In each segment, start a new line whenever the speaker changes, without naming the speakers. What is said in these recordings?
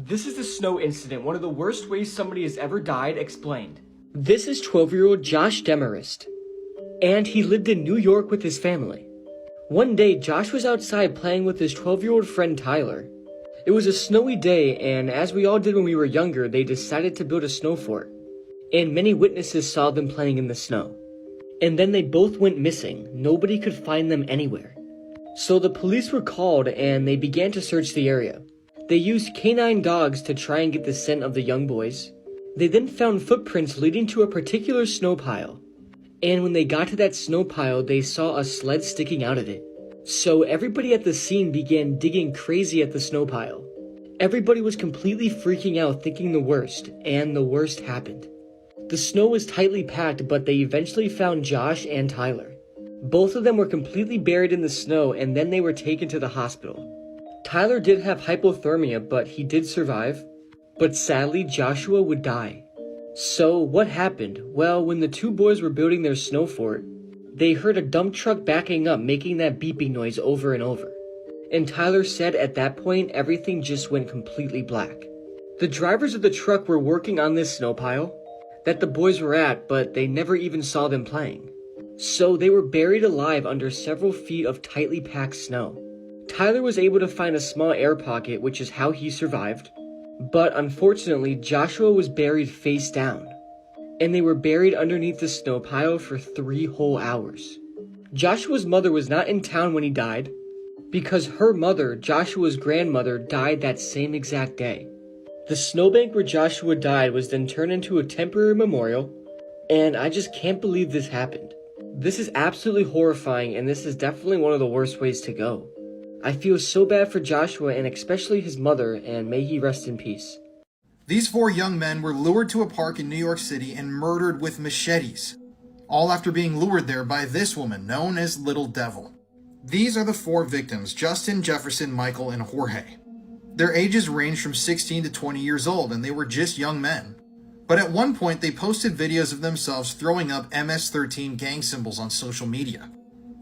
This is the snow incident, one of the worst ways somebody has ever died, explained. This is 12-year-old Josh Demarest, and he lived in New York with his family. One day, Josh was outside playing with his 12-year-old friend Tyler. It was a snowy day, and as we all did when we were younger, they decided to build a snow fort. And many witnesses saw them playing in the snow. And then they both went missing. Nobody could find them anywhere. So the police were called, and they began to search the area. They used canine dogs to try and get the scent of the young boys. They then found footprints leading to a particular snow pile. And when they got to that snow pile, they saw a sled sticking out of it. So everybody at the scene began digging crazy at the snow pile. Everybody was completely freaking out, thinking the worst, and the worst happened. The snow was tightly packed, but they eventually found Josh and Tyler. Both of them were completely buried in the snow, and then they were taken to the hospital. Tyler did have hypothermia, but he did survive. But sadly, Joshua would die. So what happened? Well, when the two boys were building their snow fort, they heard a dump truck backing up, making that beeping noise over and over. And Tyler said at that point, everything just went completely black. The drivers of the truck were working on this snow pile that the boys were at, but they never even saw them playing. So they were buried alive under several feet of tightly packed snow. Tyler was able to find a small air pocket, which is how he survived. But unfortunately, Joshua was buried face down. And they were buried underneath the snow pile for 3 whole hours. Joshua's mother was not in town when he died, because her mother, Joshua's grandmother, died that same exact day. The snowbank where Joshua died was then turned into a temporary memorial, and I just can't believe this happened. This is absolutely horrifying, and this is definitely one of the worst ways to go. I feel so bad for Joshua and especially his mother, and may he rest in peace.
These 4 young men were lured to a park in New York City and murdered with machetes, all after being lured there by this woman known as Little Devil. These are the 4 victims: Justin, Jefferson, Michael, and Jorge. Their ages ranged from 16 to 20 years old, and they were just young men. But at one point, they posted videos of themselves throwing up MS-13 gang symbols on social media.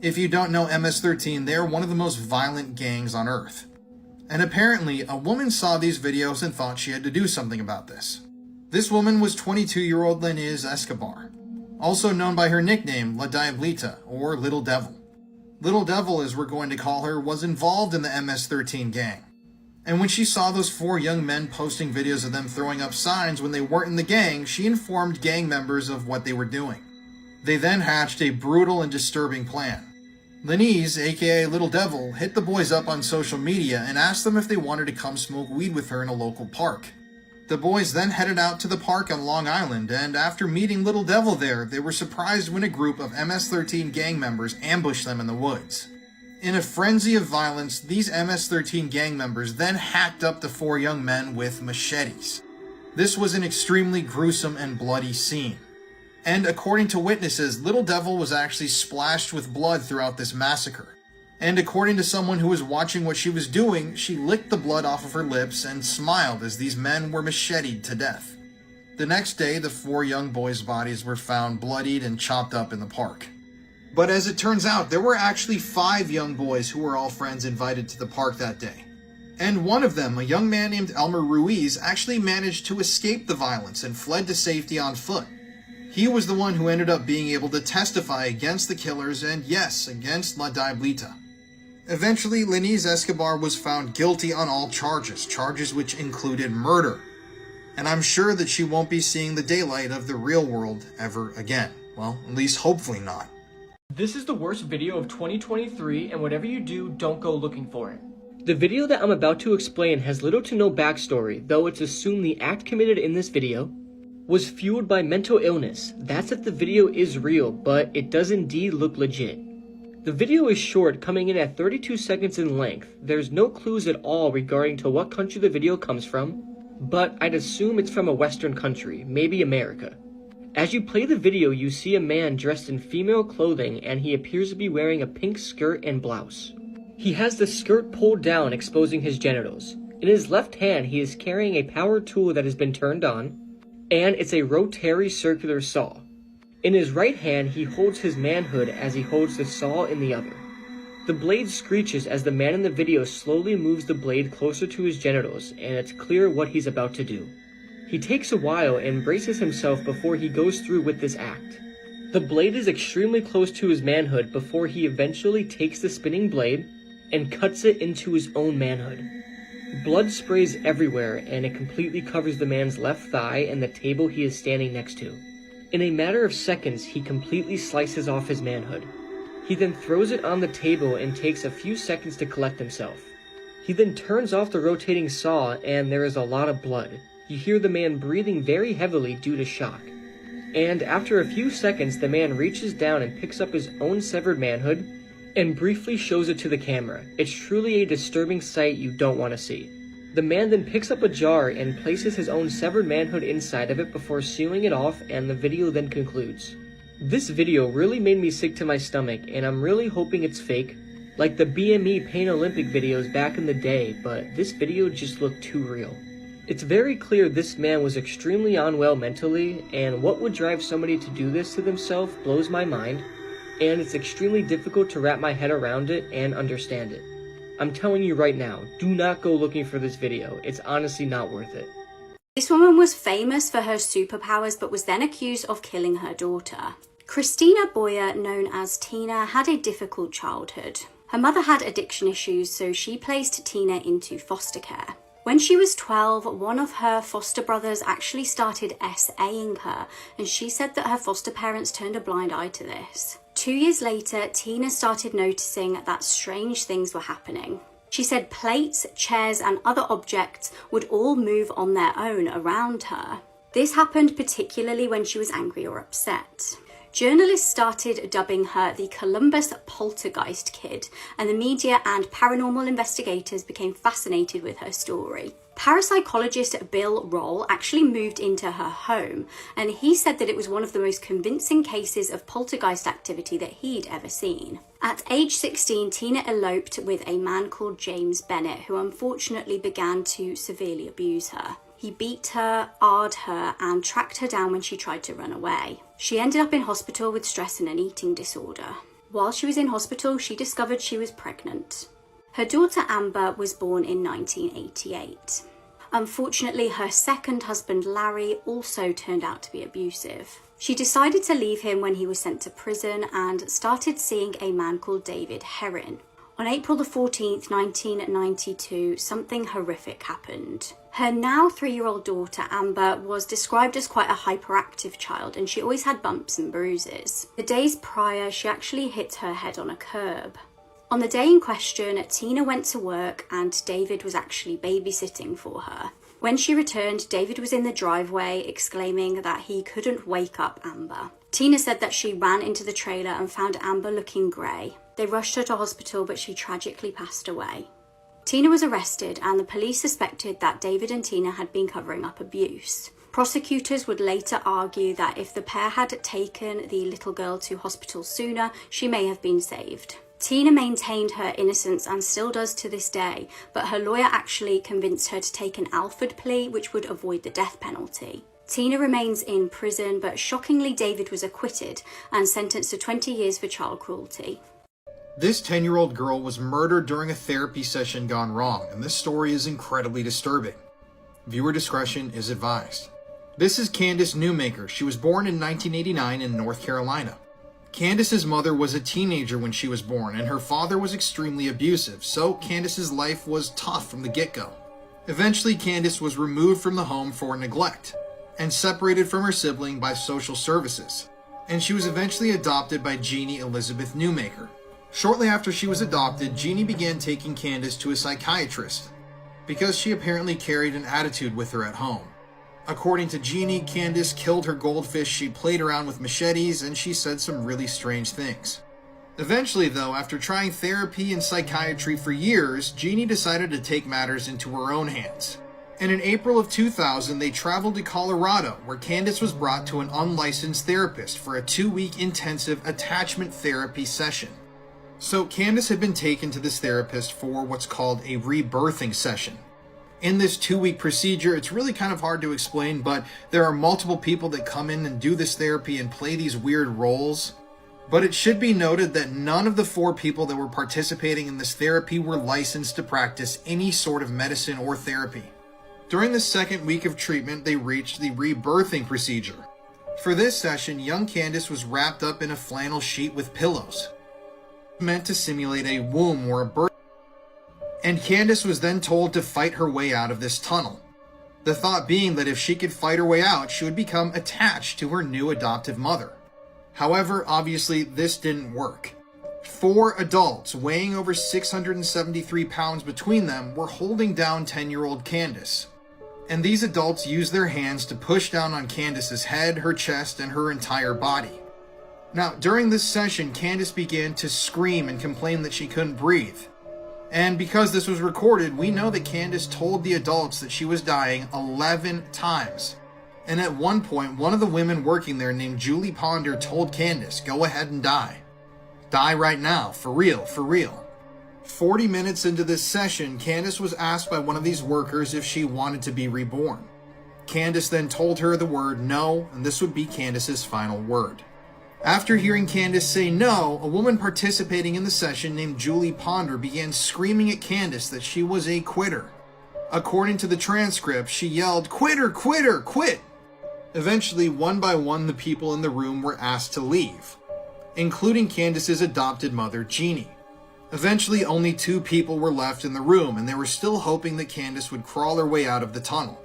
If you don't know MS-13, they are one of the most violent gangs on Earth. And apparently, a woman saw these videos and thought she had to do something about this. This woman was 22-year-old Leniz Escobar, also known by her nickname La Diablita, or Little Devil. Little Devil, as we're going to call her, was involved in the MS-13 gang. And when she saw those 4 young men posting videos of them throwing up signs when they weren't in the gang, she informed gang members of what they were doing. They then hatched a brutal and disturbing plan. Leniz, aka Little Devil, hit the boys up on social media and asked them if they wanted to come smoke weed with her in a local park. The boys then headed out to the park on Long Island, and after meeting Little Devil there, they were surprised when a group of MS-13 gang members ambushed them in the woods. In a frenzy of violence, these MS-13 gang members then hacked up the 4 young men with machetes. This was an extremely gruesome and bloody scene. And according to witnesses, Little Devil was actually splashed with blood throughout this massacre. And according to someone who was watching what she was doing, she licked the blood off of her lips and smiled as these men were macheted to death. The next day, the 4 young boys' bodies were found bloodied and chopped up in the park. But as it turns out, there were actually 5 young boys who were all friends invited to the park that day. And one of them, a young man named Elmer Ruiz, actually managed to escape the violence and fled to safety on foot. He was the one who ended up being able to testify against the killers and, yes, against La Diablita. Eventually, Leniz Escobar was found guilty on all charges which included murder. And I'm sure that she won't be seeing the daylight of the real world ever again. Well, at least hopefully not.
This is the worst video of 2023, and whatever you do, don't go looking for it. The video that I'm about to explain has little to no backstory, though it's assumed the act committed in this video was fueled by mental illness. That's if the video is real, but it does indeed look legit. The video is short, coming in at 32 seconds in length. There's no clues at all regarding to what country the video comes from, but I'd assume it's from a Western country, maybe America. As you play the video, you see a man dressed in female clothing, and he appears to be wearing a pink skirt and blouse. He has the skirt pulled down, exposing his genitals. In his left hand, he is carrying a power tool that has been turned on, and it's a rotary circular saw. In his right hand, he holds his manhood as he holds the saw in the other. The blade screeches as the man in the video slowly moves the blade closer to his genitals, and it's clear what he's about to do. He takes a while and braces himself before he goes through with this act. The blade is extremely close to his manhood before he eventually takes the spinning blade and cuts it into his own manhood. Blood sprays everywhere, and it completely covers the man's left thigh and the table he is standing next to. In a matter of seconds, he completely slices off his manhood. He then throws it on the table and takes a few seconds to collect himself. He then turns off the rotating saw, and there is a lot of blood. You hear the man breathing very heavily due to shock. And after a few seconds, the man reaches down and picks up his own severed manhood and briefly shows it to the camera. It's truly a disturbing sight you don't want to see. The man then picks up a jar and places his own severed manhood inside of it before sealing it off, and the video then concludes. This video really made me sick to my stomach, and I'm really hoping it's fake, like the BME Pain Olympic videos back in the day, but this video just looked too real. It's very clear this man was extremely unwell mentally, and what would drive somebody to do this to themselves blows my mind, and it's extremely difficult to wrap my head around it and understand it. I'm telling you right now, do not go looking for this video. It's honestly not worth it.
This woman was famous for her superpowers, but was then accused of killing her daughter. Christina Boyer, known as Tina, had a difficult childhood. Her mother had addiction issues, so she placed Tina into foster care. When she was 12, one of her foster brothers actually started SAing her, and she said that her foster parents turned a blind eye to this. 2 years later, Tina started noticing that strange things were happening. She said plates, chairs, and other objects would all move on their own around her. This happened particularly when she was angry or upset. Journalists started dubbing her the Columbus Poltergeist Kid, and the media and paranormal investigators became fascinated with her story. Parapsychologist Bill Roll actually moved into her home, and he said that it was one of the most convincing cases of poltergeist activity that he'd ever seen. At age 16, Tina eloped with a man called James Bennett, who unfortunately began to severely abuse her. He beat her, AR'd her, and tracked her down when she tried to run away. She ended up in hospital with stress and an eating disorder. While she was in hospital, she discovered she was pregnant. Her daughter Amber was born in 1988. Unfortunately, her second husband Larry also turned out to be abusive. She decided to leave him when he was sent to prison and started seeing a man called David Herrin. On April the 14th, 1992, something horrific happened. Her now 3-year-old daughter, Amber, was described as quite a hyperactive child, and she always had bumps and bruises. The days prior, she actually hit her head on a curb. On the day in question, Tina went to work and David was actually babysitting for her. When she returned, David was in the driveway exclaiming that he couldn't wake up Amber. Tina said that she ran into the trailer and found Amber looking grey. They rushed her to hospital, but she tragically passed away. Tina was arrested, and the police suspected that David and Tina had been covering up abuse. Prosecutors would later argue that if the pair had taken the little girl to hospital sooner, she may have been saved. Tina maintained her innocence and still does to this day, but her lawyer actually convinced her to take an Alford plea, which would avoid the death penalty. Tina remains in prison, but shockingly David was acquitted and sentenced to 20 years for child cruelty.
This 10-year-old girl was murdered during a therapy session gone wrong, and this story is incredibly disturbing. Viewer discretion is advised. This is Candace Newmaker. She was born in 1989 in North Carolina. Candace's mother was a teenager when she was born, and her father was extremely abusive, so Candace's life was tough from the get-go. Eventually, Candace was removed from the home for neglect, and separated from her sibling by social services, and she was eventually adopted by Jeannie Elizabeth Newmaker. Shortly after she was adopted, Jeannie began taking Candace to a psychiatrist, because she apparently carried an attitude with her at home. According to Jeannie, Candace killed her goldfish, she played around with machetes, and she said some really strange things. Eventually, though, after trying therapy and psychiatry for years, Jeannie decided to take matters into her own hands. And in April of 2000, they traveled to Colorado, where Candace was brought to an unlicensed therapist for a 2-week intensive attachment therapy session. So Candace had been taken to this therapist for what's called a rebirthing session. In this 2-week procedure, it's really kind of hard to explain, but there are multiple people that come in and do this therapy and play these weird roles. But it should be noted that none of the 4 people that were participating in this therapy were licensed to practice any sort of medicine or therapy. During the 2nd week of treatment, they reached the rebirthing procedure. For this session, young Candace was wrapped up in a flannel sheet with pillows, meant to simulate a womb or a birth. And Candace was then told to fight her way out of this tunnel. The thought being that if she could fight her way out, she would become attached to her new adoptive mother. However, obviously, this didn't work. 4 adults weighing over 673 pounds between them were holding down 10-year-old Candace. And these adults used their hands to push down on Candace's head, her chest, and her entire body. Now, during this session, Candace began to scream and complain that she couldn't breathe. And because this was recorded, we know that Candace told the adults that she was dying 11 times. And at one point, one of the women working there named Julie Ponder told Candace, "Go ahead and die. Die right now, for real, for real." 40 minutes into this session, Candace was asked by one of these workers if she wanted to be reborn. Candace then told her the word no, and this would be Candace's final word. After hearing Candace say no, a woman participating in the session named Julie Ponder began screaming at Candace that she was a quitter. According to the transcript, she yelled, "Quitter, quitter, quit!" Eventually, one by one, the people in the room were asked to leave, including Candace's adopted mother, Jeannie. Eventually, only 2 people were left in the room, and they were still hoping that Candace would crawl her way out of the tunnel.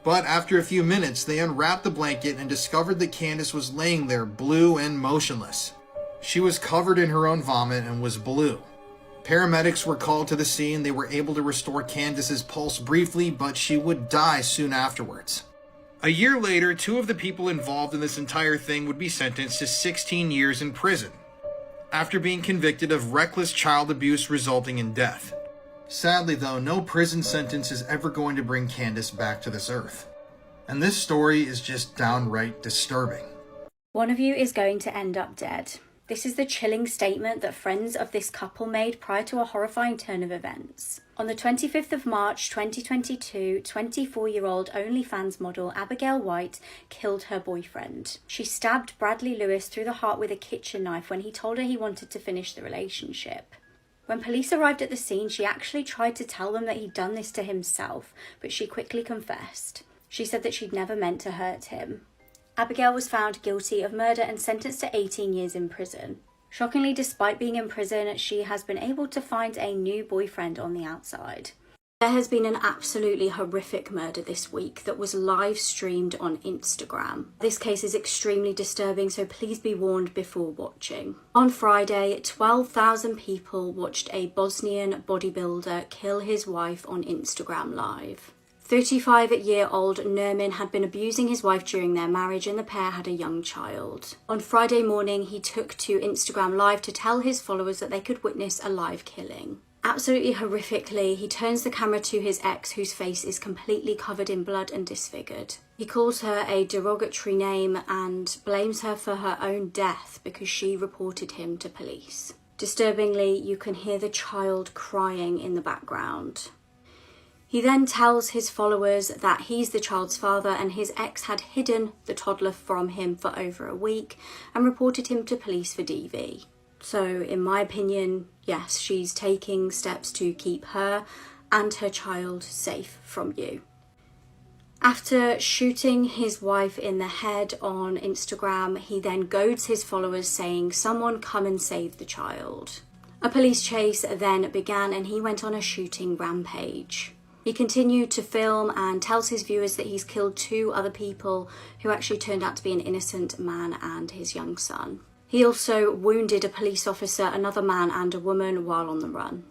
But after a few minutes, they unwrapped the blanket and discovered that Candace was laying there, blue and motionless. She was covered in her own vomit and was blue. Paramedics were called to the scene. They were able to restore Candace's pulse briefly, but she would die soon afterwards. A year later, 2 of the people involved in this entire thing would be sentenced to 16 years in prison, after being convicted of reckless child abuse resulting in death. Sadly though, no prison sentence is ever going to bring Candace back to this earth. And this story is just downright disturbing.
One of you is going to end up dead. This is the chilling statement that friends of this couple made prior to a horrifying turn of events. On the 25th of March 2022, 24-year-old OnlyFans model Abigail White killed her boyfriend. She stabbed Bradley Lewis through the heart with a kitchen knife when he told her he wanted to finish the relationship. When police arrived at the scene, she actually tried to tell them that he'd done this to himself, but she quickly confessed. She said that she'd never meant to hurt him. Abigail was found guilty of murder and sentenced to 18 years in prison. Shockingly, despite being in prison, she has been able to find a new boyfriend on the outside. There has been an absolutely horrific murder this week that was live streamed on Instagram. This case is extremely disturbing, so please be warned before watching. On Friday, 12,000 people watched a Bosnian bodybuilder kill his wife on Instagram Live. 35-year-old Nermin had been abusing his wife during their marriage, and the pair had a young child. On Friday morning, he took to Instagram Live to tell his followers that they could witness a live killing. Absolutely horrifically, he turns the camera to his ex, whose face is completely covered in blood and disfigured. He calls her a derogatory name and blames her for her own death because she reported him to police. Disturbingly, you can hear the child crying in the background. He then tells his followers that he's the child's father and his ex had hidden the toddler from him for over a week and reported him to police for DV. So, in my opinion, yes, she's taking steps to keep her and her child safe from you. After shooting his wife in the head on Instagram, he then goads his followers saying, "Someone come and save the child." A police chase then began and he went on a shooting rampage. He continued to film and tells his viewers that he's killed 2 other people who actually turned out to be an innocent man and his young son. He also wounded a police officer, another man and a woman while on the run.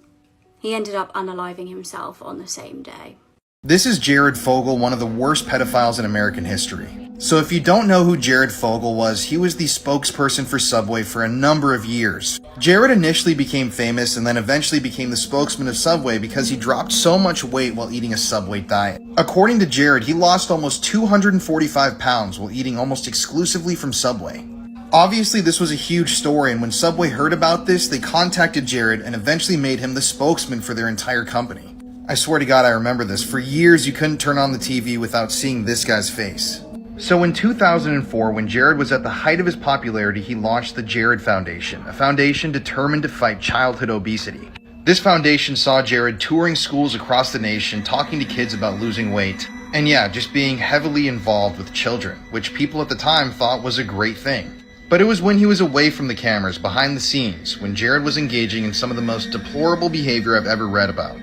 He ended up unaliving himself on the same day.
This is Jared Fogle, one of the worst pedophiles in American history. So if you don't know who Jared Fogle was, he was the spokesperson for Subway for a number of years. Jared initially became famous and then eventually became the spokesman of Subway because he dropped so much weight while eating a Subway diet. According to Jared, he lost almost 245 pounds while eating almost exclusively from Subway. Obviously, this was a huge story, and when Subway heard about this, they contacted Jared and eventually made him the spokesman for their entire company. I swear to God, I remember this. For years, you couldn't turn on the TV without seeing this guy's face. So in 2004, when Jared was at the height of his popularity, he launched the Jared Foundation, a foundation determined to fight childhood obesity. This foundation saw Jared touring schools across the nation, talking to kids about losing weight, and just being heavily involved with children, which people at the time thought was a great thing. But it was when he was away from the cameras, behind the scenes, when Jared was engaging in some of the most deplorable behavior I've ever read about.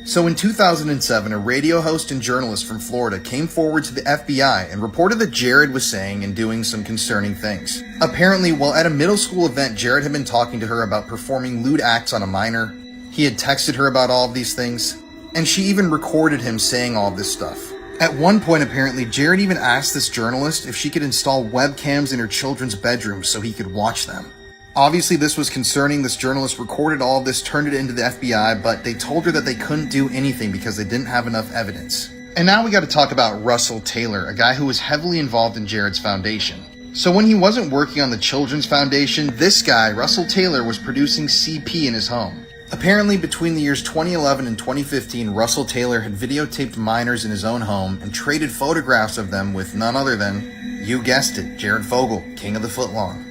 So in 2007, a radio host and journalist from Florida came forward to the FBI and reported that Jared was saying and doing some concerning things. Apparently, while at a middle school event, Jared had been talking to her about performing lewd acts on a minor. He had texted her about all of these things, and she even recorded him saying all of this stuff. At one point, apparently, Jared even asked this journalist if she could install webcams in her children's bedrooms so he could watch them. Obviously, this was concerning. This journalist recorded all of this, turned it into the FBI, but they told her that they couldn't do anything because they didn't have enough evidence. And now we got to talk about Russell Taylor, a guy who was heavily involved in Jared's foundation. So when he wasn't working on the Children's Foundation, this guy, Russell Taylor, was producing CP in his home. Apparently, between the years 2011 and 2015, Russell Taylor had videotaped minors in his own home and traded photographs of them with none other than, you guessed it, Jared Fogle, king of the footlong.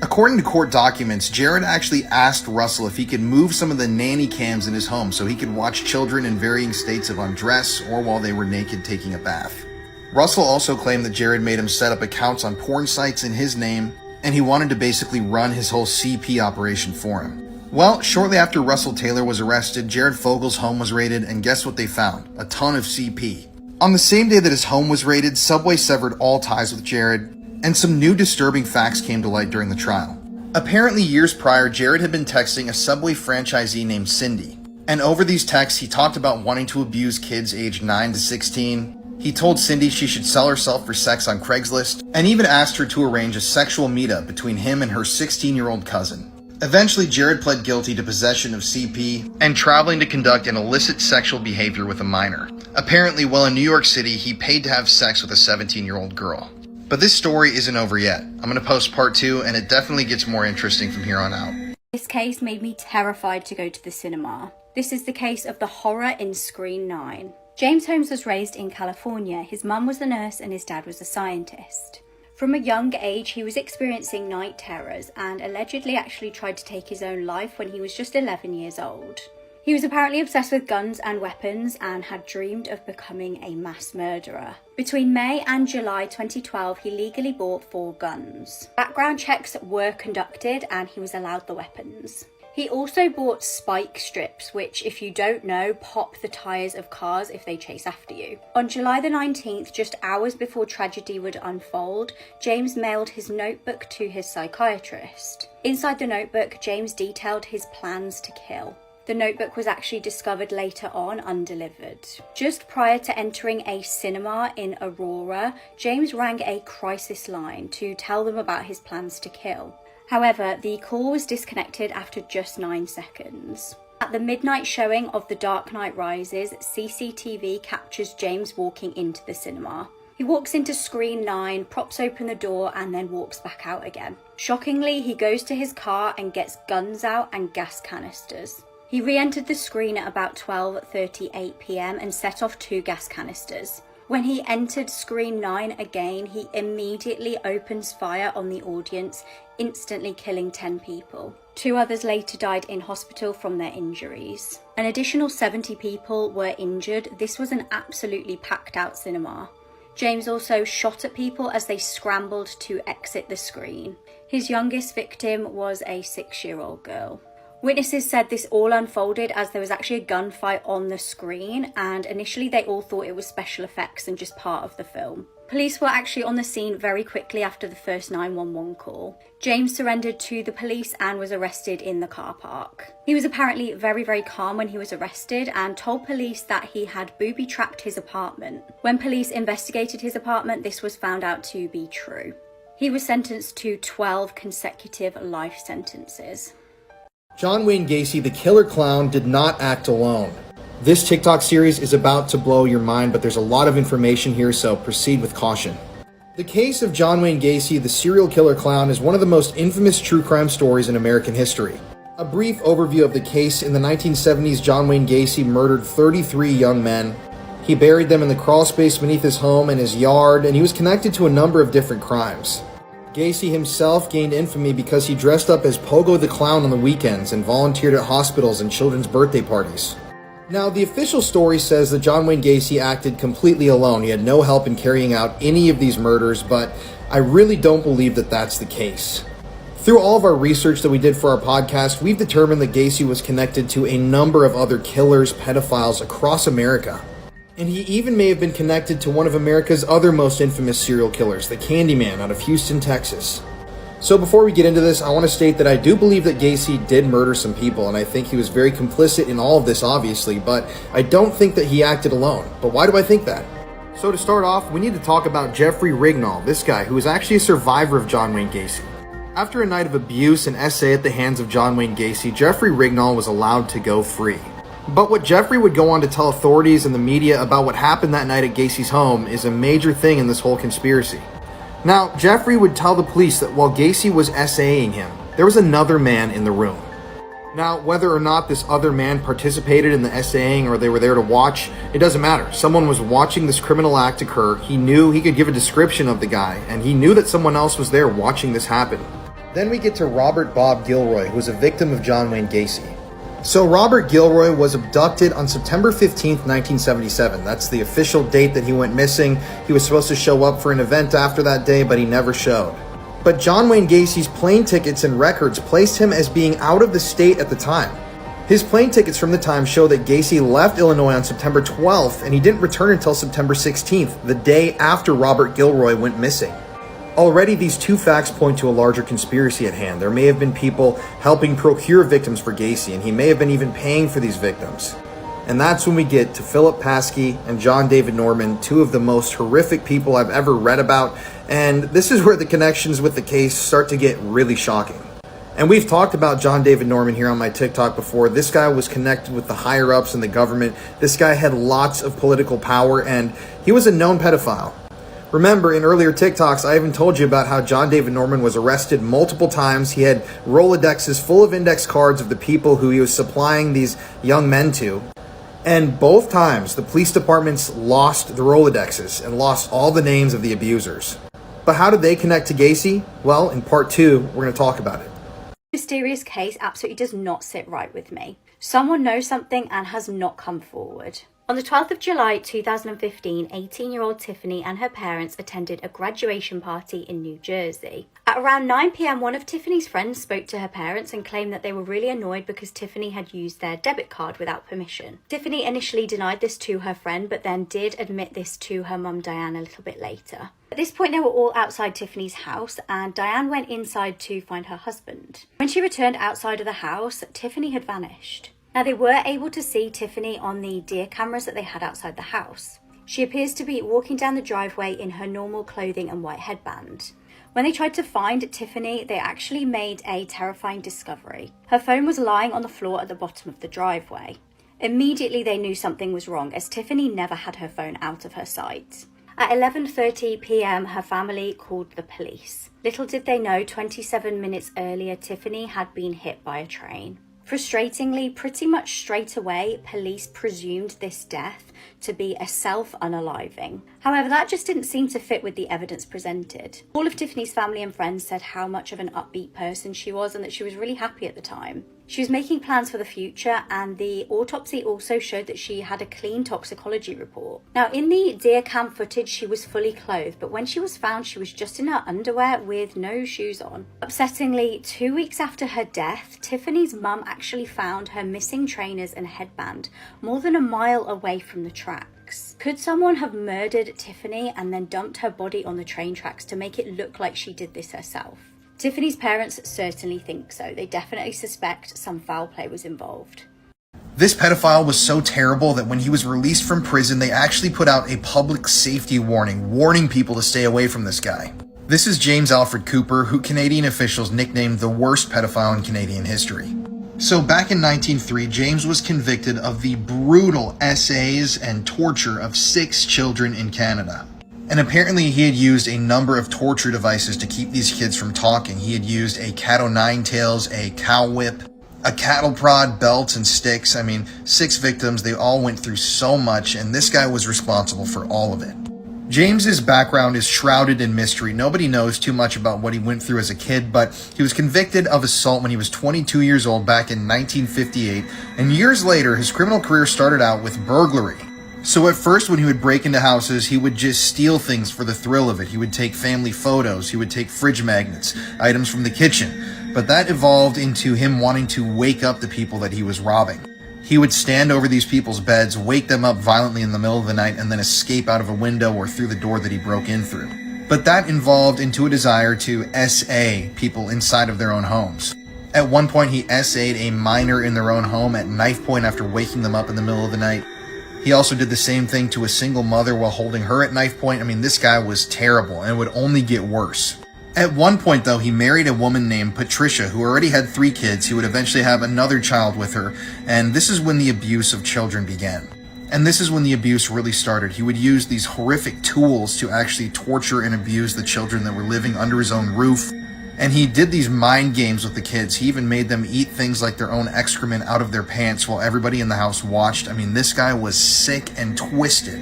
According to court documents, Jared actually asked Russell if he could move some of the nanny cams in his home so he could watch children in varying states of undress or while they were naked taking a bath. Russell also claimed that Jared made him set up accounts on porn sites in his name, and he wanted to basically run his whole CP operation for him. Well, shortly after Russell Taylor was arrested, Jared Fogle's home was raided, and guess what they found? A ton of CP. On the same day that his home was raided, Subway severed all ties with Jared, and some new disturbing facts came to light during the trial. Apparently, years prior, Jared had been texting a Subway franchisee named Cindy, and over these texts, he talked about wanting to abuse kids aged 9 to 16. He told Cindy she should sell herself for sex on Craigslist, and even asked her to arrange a sexual meetup between him and her 16-year-old cousin. Eventually, Jared pled guilty to possession of CP and traveling to conduct an illicit sexual behavior with a minor. Apparently, while in New York City, he paid to have sex with a 17-year-old girl. But this story isn't over yet. I'm going to post part 2, and it definitely gets more interesting from here on out.
This case made me terrified to go to the cinema. This is the case of the horror in Screen 9. James Holmes was raised in California. His mum was a nurse and his dad was a scientist. From a young age, he was experiencing night terrors and allegedly actually tried to take his own life when he was just 11 years old. He was apparently obsessed with guns and weapons and had dreamed of becoming a mass murderer. Between May and July 2012, he legally bought 4 guns. Background checks were conducted and he was allowed the weapons. He also bought spike strips, which, if you don't know, pop the tyres of cars if they chase after you. On July the 19th, just hours before tragedy would unfold, James mailed his notebook to his psychiatrist. Inside the notebook, James detailed his plans to kill. The notebook was actually discovered later on undelivered. Just prior to entering a cinema in Aurora, James rang a crisis line to tell them about his plans to kill. However, the call was disconnected after just 9 seconds. At the midnight showing of The Dark Knight Rises, CCTV captures James walking into the cinema. He walks into Screen 9, props open the door, and then walks back out again. Shockingly, he goes to his car and gets guns out and gas canisters. He re-entered the screen at about 12:38 p.m. and set off 2 gas canisters. When he entered Screen 9 again, he immediately opens fire on the audience, instantly killing 10 people. 2 others later died in hospital from their injuries. An additional 70 people were injured. This was an absolutely packed out cinema. James also shot at people as they scrambled to exit the screen. His youngest victim was a 6-year-old girl. Witnesses said this all unfolded as there was actually a gunfight on the screen, and initially they all thought it was special effects and just part of the film. Police were actually on the scene very quickly after the first 911 call. James surrendered to the police and was arrested in the car park. He was apparently very calm when he was arrested and told police that he had booby-trapped his apartment. When police investigated his apartment, this was found out to be true. He was sentenced to 12 consecutive life sentences.
John Wayne Gacy, the killer clown, did not act alone. This TikTok series is about to blow your mind, but there's a lot of information here, so proceed with caution. The case of John Wayne Gacy, the serial killer clown, is one of the most infamous true crime stories in American history. A brief overview of the case: in the 1970s, John Wayne Gacy murdered 33 young men. He buried them in the crawl space beneath his home and his yard, and he was connected to a number of different crimes. Gacy himself gained infamy because he dressed up as Pogo the Clown on the weekends and volunteered at hospitals and children's birthday parties. Now, the official story says that John Wayne Gacy acted completely alone. He had no help in carrying out any of these murders, but I really don't believe that that's the case. Through all of our research that we did for our podcast, we've determined that Gacy was connected to a number of other killers, pedophiles across America. And he even may have been connected to one of America's other most infamous serial killers, the Candyman out of Houston, Texas. So before we get into this, I want to state that I do believe that Gacy did murder some people, and I think he was very complicit in all of this, obviously, but I don't think that he acted alone. But why do I think that? So to start off, we need to talk about Jeffrey Rignall, this guy who was actually a survivor of John Wayne Gacy. After a night of abuse and essay at the hands of John Wayne Gacy, Jeffrey Rignall was allowed to go free. But what Jeffrey would go on to tell authorities and the media about what happened that night at Gacy's home is a major thing in this whole conspiracy. Now, Jeffrey would tell the police that while Gacy was essaying him, there was another man in the room. Now, whether or not this other man participated in the essaying or they were there to watch, it doesn't matter. Someone was watching this criminal act occur. He knew he could give a description of the guy, and he knew that someone else was there watching this happen. Then we get to Robert Bob Gilroy, who was a victim of John Wayne Gacy. So Robert Gilroy was abducted on September 15th, 1977. That's the official date that he went missing. He was supposed to show up for an event after that day, but he never showed. But John Wayne Gacy's plane tickets and records placed him as being out of the state at the time. His plane tickets from the time show that Gacy left Illinois on September 12th, and he didn't return until September 16th, the day after Robert Gilroy went missing. Already, these two facts point to a larger conspiracy at hand. There may have been people helping procure victims for Gacy, and he may have been even paying for these victims. And that's when we get to Philip Paskey and John David Norman, two of the most horrific people I've ever read about, and this is where the connections with the case start to get really shocking. And we've talked about John David Norman here on my TikTok before. This guy was connected with the higher-ups in the government. This guy had lots of political power, and he was a known pedophile. Remember, in earlier TikToks, I even told you about how John David Norman was arrested multiple times. He had Rolodexes full of index cards of the people who he was supplying these young men to. And both times, the police departments lost the Rolodexes and lost all the names of the abusers. But how did they connect to Gacy? Well, in part 2, we're going to talk about it.
Mysterious case absolutely does not sit right with me. Someone knows something and has not come forward. On the 12th of July 2015, 18-year-old Tiffany and her parents attended a graduation party in New Jersey. At around 9 p.m, one of Tiffany's friends spoke to her parents and claimed that they were really annoyed because Tiffany had used their debit card without permission. Tiffany initially denied this to her friend, but then did admit this to her mum Diane a little bit later. At this point, they were all outside Tiffany's house, and Diane went inside to find her husband. When she returned outside of the house, Tiffany had vanished. Now, they were able to see Tiffany on the deer cameras that they had outside the house. She appears to be walking down the driveway in her normal clothing and white headband. When they tried to find Tiffany, they actually made a terrifying discovery. Her phone was lying on the floor at the bottom of the driveway. Immediately, they knew something was wrong, as Tiffany never had her phone out of her sight. At 11:30 p.m, her family called the police. Little did they know, 27 minutes earlier, Tiffany had been hit by a train. Frustratingly, pretty much straight away, police presumed this death to be a self-unaliving. However, that just didn't seem to fit with the evidence presented. All of Tiffany's family and friends said how much of an upbeat person she was and that she was really happy at the time. She was making plans for the future, and the autopsy also showed that she had a clean toxicology report. Now, in the deer cam footage, she was fully clothed, but when she was found, she was just in her underwear with no shoes on. Upsettingly, 2 weeks after her death, Tiffany's mum actually found her missing trainers and headband more than a mile away from the tracks. Could someone have murdered Tiffany and then dumped her body on the train tracks to make it look like she did this herself? Tiffany's parents certainly think so. They definitely suspect some foul play was involved.
This pedophile was so terrible that when he was released from prison, they actually put out a public safety warning, warning people to stay away from this guy. This is James Alfred Cooper, who Canadian officials nicknamed the worst pedophile in Canadian history. So back in 1903, James was convicted of the brutal essays and torture of 6 children in Canada. And apparently he had used a number of torture devices to keep these kids from talking. He had used a cat o' nine tails, a cow whip, A cattle prod, belts, and sticks. I mean, 6 victims, they all went through so much, and this guy was responsible for all of it. James's background is shrouded in mystery. Nobody knows too much about what he went through as a kid, but he was convicted of assault when he was 22 years old back in 1958, and years later, his criminal career started out with burglary. So at first, when he would break into houses, he would just steal things for the thrill of it. He would take family photos, he would take fridge magnets, items from the kitchen, but that evolved into him wanting to wake up the people that he was robbing. He would stand over these people's beds, wake them up violently in the middle of the night, and then escape out of a window or through the door that he broke in through. But that evolved into a desire to SA people inside of their own homes. At one point, he SA'd a minor in their own home at knife point after waking them up in the middle of the night. He also did the same thing to a single mother while holding her at knife point. I mean, this guy was terrible, and it would only get worse. At one point, though, he married a woman named Patricia, who already had 3 kids. He would eventually have another child with her, and this is when the abuse of children began. And this is when the abuse really started. He would use these horrific tools to actually torture and abuse the children that were living under his own roof. And he did these mind games with the kids. He even made them eat things like their own excrement out of their pants while everybody in the house watched. I mean, this guy was sick and twisted.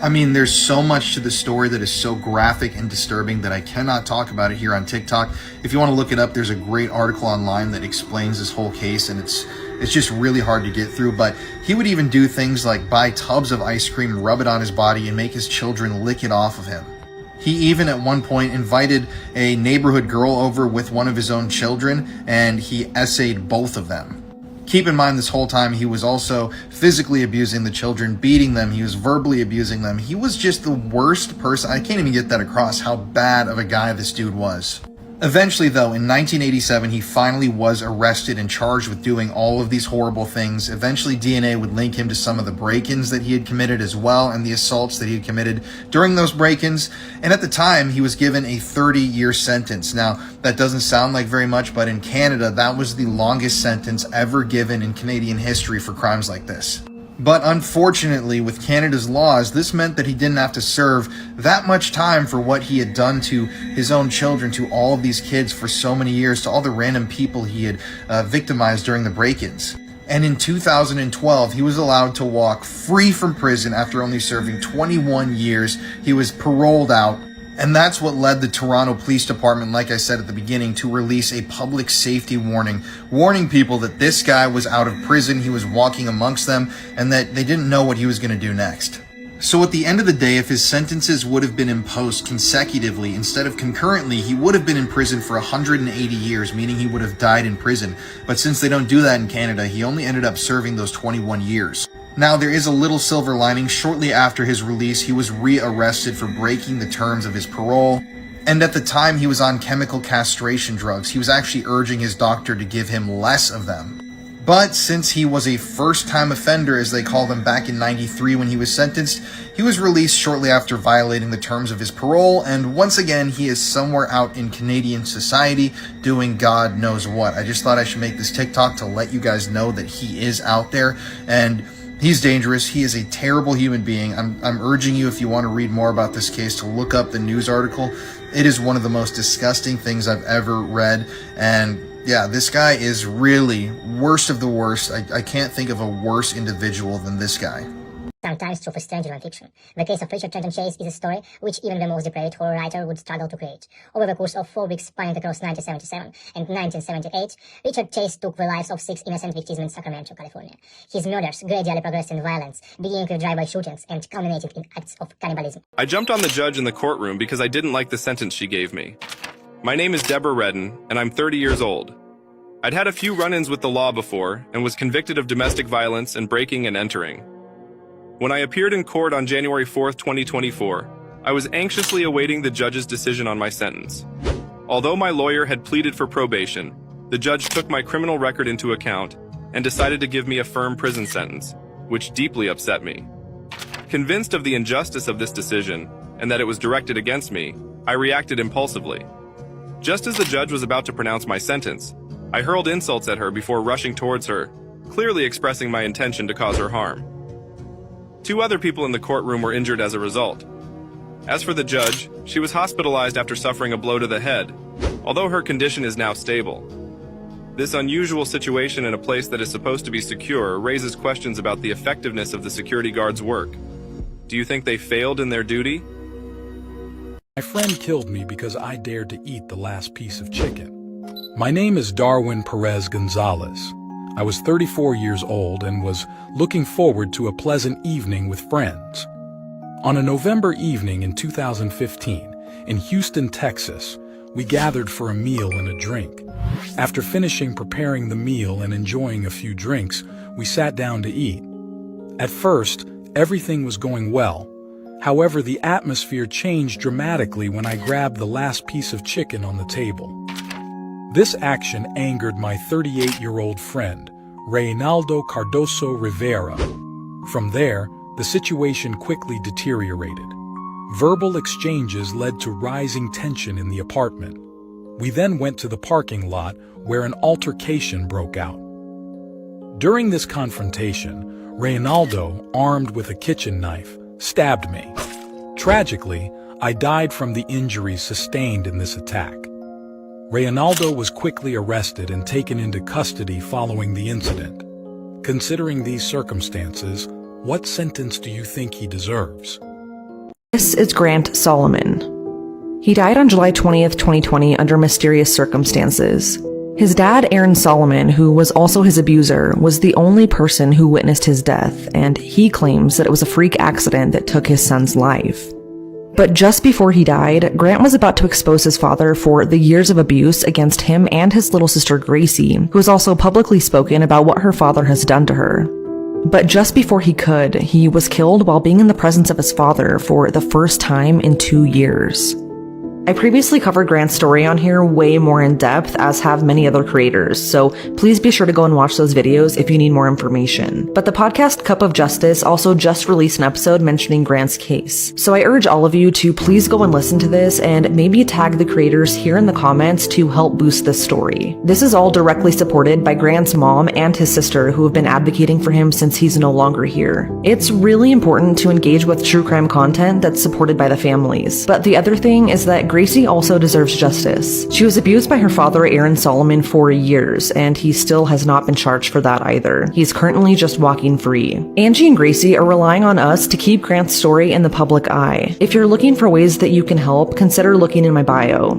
I mean, there's so much to the story that is so graphic and disturbing that I cannot talk about it here on TikTok. If you want to look it up, there's a great article online that explains this whole case, and it's just really hard to get through. But he would even do things like buy tubs of ice cream, rub it on his body, and make his children lick it off of him. He even at one point invited a neighborhood girl over with one of his own children, and he essayed both of them. Keep in mind, this whole time he was also physically abusing the children, beating them. He was verbally abusing them. He was just the worst person. I can't even get that across how bad of a guy this dude was. Eventually, though, in 1987, he finally was arrested and charged with doing all of these horrible things. Eventually, DNA would link him to some of the break-ins that he had committed as well, and the assaults that he had committed during those break-ins. And at the time, he was given a 30-year sentence. Now, that doesn't sound like very much, but in Canada, that was the longest sentence ever given in Canadian history for crimes like this. But unfortunately, with Canada's laws, this meant that he didn't have to serve that much time for what he had done to his own children, to all of these kids for so many years, to all the random people he had victimized during the break-ins. And in 2012, he was allowed to walk free from prison after only serving 21 years. He was paroled out. And that's what led the Toronto Police Department, like I said at the beginning, to release a public safety warning, warning people that this guy was out of prison, he was walking amongst them, and that they didn't know what he was going to do next. So at the end of the day, if his sentences would have been imposed consecutively instead of concurrently, he would have been in prison for 180 years, meaning he would have died in prison. But since they don't do that in Canada, he only ended up serving those 21 years. Now, there is a little silver lining. Shortly after his release, he was re-arrested for breaking the terms of his parole. And at the time, he was on chemical castration drugs. He was actually urging his doctor to give him less of them. But since he was a first-time offender, as they called him back in '93 when he was sentenced, he was released shortly after violating the terms of his parole. And once again, he is somewhere out in Canadian society doing God knows what. I just thought I should make this TikTok to let you guys know that he is out there. And he's dangerous. He is a terrible human being. I'm urging you, if you want to read more about this case, to look up the news article. It is one of the most disgusting things I've ever read. And yeah, this guy is really worst of the worst. I can't think of a worse individual than this guy.
Sometimes true for stranger than fiction. The case of Richard Trenton Chase is a story which even the most depraved horror writer would struggle to create. Over the course of 4 weeks spanning across 1977 and 1978, Richard Chase took the lives of 6 innocent victims in Sacramento, California. His murders gradually progressed in violence, beginning with drive-by shootings and culminated in acts of cannibalism.
I jumped on the judge in the courtroom because I didn't like the sentence she gave me. My name is Deborah Redden, and I'm 30 years old. I'd had a few run-ins with the law before and was convicted of domestic violence and breaking and entering. When I appeared in court on January 4, 2024, I was anxiously awaiting the judge's decision on my sentence. Although my lawyer had pleaded for probation, the judge took my criminal record into account and decided to give me a firm prison sentence, which deeply upset me. Convinced of the injustice of this decision and that it was directed against me, I reacted impulsively. Just as the judge was about to pronounce my sentence, I hurled insults at her before rushing towards her, clearly expressing my intention to cause her harm. 2 other people in the courtroom were injured as a result. As for the judge, she was hospitalized after suffering a blow to the head, although her condition is now stable. This unusual situation in a place that is supposed to be secure raises questions about the effectiveness of the security guards' work. Do you think they failed in their duty?
My friend killed me because I dared to eat the last piece of chicken. My name is Darwin Perez Gonzalez. I was 34 years old and was looking forward to a pleasant evening with friends. On a November evening in 2015, in Houston, Texas, we gathered for a meal and a drink. After finishing preparing the meal and enjoying a few drinks, we sat down to eat. At first, everything was going well. However, the atmosphere changed dramatically when I grabbed the last piece of chicken on the table. This action angered my 38-year-old friend, Reynaldo Cardoso Rivera. From there, the situation quickly deteriorated. Verbal exchanges led to rising tension in the apartment. We then went to the parking lot where an altercation broke out. During this confrontation, Reynaldo, armed with a kitchen knife, stabbed me. Tragically, I died from the injuries sustained in this attack. Reynaldo was quickly arrested and taken into custody following the incident. Considering these circumstances, what sentence do you think he deserves?
This is Grant Solomon. He died on July 20th, 2020 under mysterious circumstances. His dad, Aaron Solomon, who was also his abuser, was the only person who witnessed his death, and he claims that it was a freak accident that took his son's life. But just before he died, Grant was about to expose his father for the years of abuse against him and his little sister Gracie, who has also publicly spoken about what her father has done to her. But just before he could, he was killed while being in the presence of his father for the first time in 2 years. I previously covered Grant's story on here way more in depth, as have many other creators, so please be sure to go and watch those videos if you need more information. But the podcast Cup of Justice also just released an episode mentioning Grant's case, so I urge all of you to please go and listen to this and maybe tag the creators here in the comments to help boost this story. This is all directly supported by Grant's mom and his sister, who have been advocating for him since he's no longer here. It's really important to engage with true crime content that's supported by the families. But the other thing is that Gracie also deserves justice. She was abused by her father, Aaron Solomon, for years, and he still has not been charged for that either. He's currently just walking free. Angie and Gracie are relying on us to keep Grant's story in the public eye. If you're looking for ways that you can help, consider looking in my bio.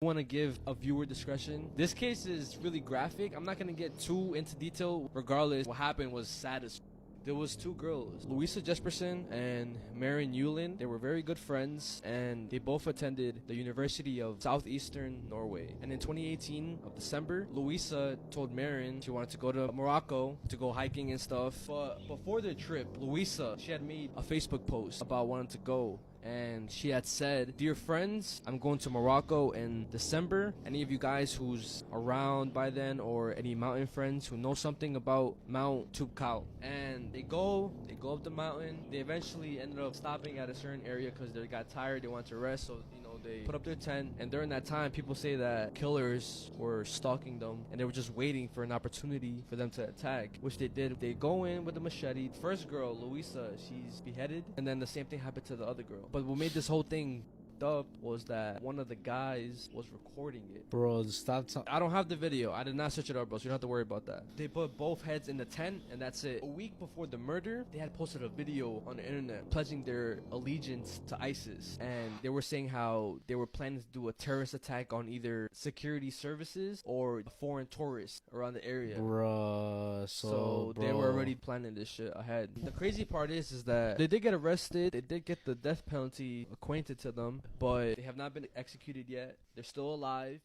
Want to give a viewer discretion. This case is really graphic. I'm not going to get too into detail. Regardless, what happened was sad as there was two girls, Louisa Jesperson and Maren Yulin. They were very good friends, and they both attended the University of Southeastern Norway. And in 2018 of December, Louisa told Maren she wanted to go to Morocco to go hiking and stuff. But before their trip, Louisa, she had made a Facebook post about wanting to go. And she had said, "Dear friends, I'm going to Morocco in December. Any of you guys who's around by then, or any mountain friends who know something about Mount Toubkal." And they go up the mountain. They eventually ended up stopping at a certain area because they got tired. They wanted to rest, so they put up their tent. And during that time, people say that killers were stalking them, and they were just waiting for an opportunity for them to attack, which they did. They go in with a machete. First girl, Louisa, she's beheaded, and then the same thing happened to the other girl. But what made this whole thing up was that one of the guys was recording it.
Bro, stop
I don't have the video. I did not search it up, bro, so you don't have to worry about that. They put both heads in the tent, and that's it. A week before the murder, they had posted a video on the internet pledging their allegiance to ISIS, and they were saying how they were planning to do a terrorist attack on either security services or foreign tourists around the area.
Bruh,
so they were already planning this shit ahead. The crazy part is that they did get arrested. They did get the death penalty acquainted to them, but they have not been executed yet. They're still alive.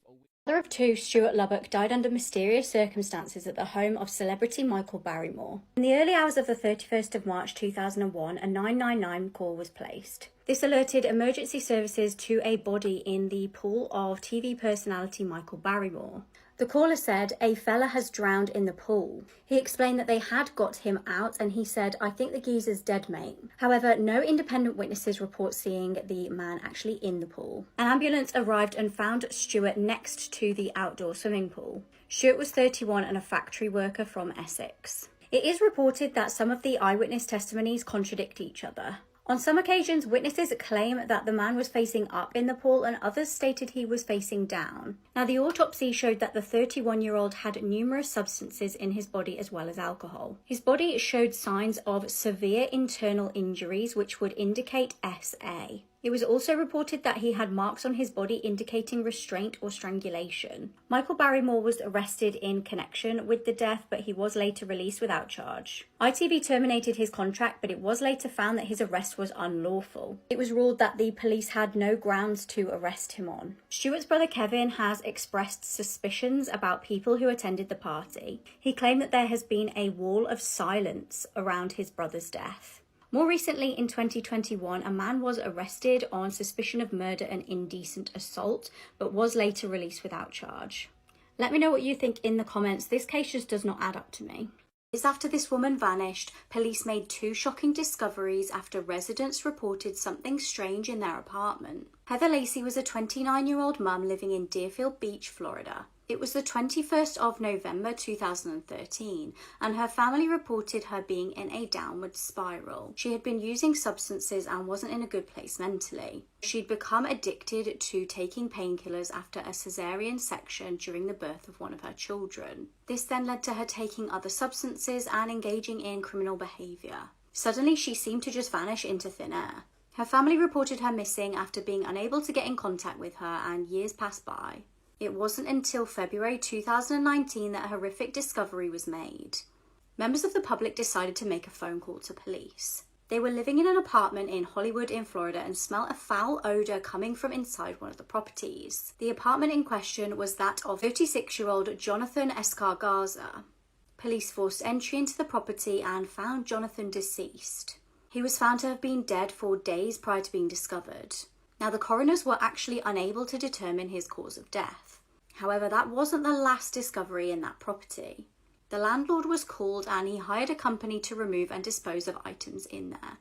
Mother of two, Stuart Lubbock, died under mysterious circumstances at the home of celebrity Michael Barrymore. In the early hours of the 31st of March 2001, a 999 call was placed. This alerted emergency services to a body in the pool of TV personality Michael Barrymore. The caller said, "A fella has drowned in the pool." He explained that they had got him out, and he said, "I think the geezer's dead, mate." However, no independent witnesses report seeing the man actually in the pool. An ambulance arrived and found Stuart next to the outdoor swimming pool. Stuart was 31 and a factory worker from Essex. It is reported that some of the eyewitness testimonies contradict each other. On some occasions, witnesses claim that the man was facing up in the pool and others stated he was facing down. Now, the autopsy showed that the 31-year-old had numerous substances in his body as well as alcohol. His body showed signs of severe internal injuries which would indicate SA. It was also reported that he had marks on his body indicating restraint or strangulation. Michael Barrymore was arrested in connection with the death, but he was later released without charge. ITV terminated his contract, but it was later found that his arrest was unlawful. It was ruled that the police had no grounds to arrest him on. Stewart's brother Kevin has expressed suspicions about people who attended the party. He claimed that there has been a wall of silence around his brother's death. More recently, in 2021, a man was arrested on suspicion of murder and indecent assault, but was later released without charge. Let me know what you think in the comments. This case just does not add up to me. After this woman vanished, police made two shocking discoveries after residents reported something strange in their apartment. Heather Lacey was a 29-year-old mum living in Deerfield Beach, Florida. It was the 21st of November 2013, and her family reported her being in a downward spiral. She had been using substances and wasn't in a good place mentally. She'd become addicted to taking painkillers after a cesarean section during the birth of one of her children. This then led to her taking other substances and engaging in criminal behaviour. Suddenly, she seemed to just vanish into thin air. Her family reported her missing after being unable to get in contact with her, and years passed by. It wasn't until February 2019 that a horrific discovery was made. Members of the public decided to make a phone call to police. They were living in an apartment in Hollywood in Florida and smelt a foul odour coming from inside one of the properties. The apartment in question was that of 36-year-old Jonathan Escargaza. Police forced entry into the property and found Jonathan deceased. He was found to have been dead for days prior to being discovered. Now, the coroners were actually unable to determine his cause of death. However, that wasn't the last discovery in that property. The landlord was called and he hired a company to remove and dispose of items in there.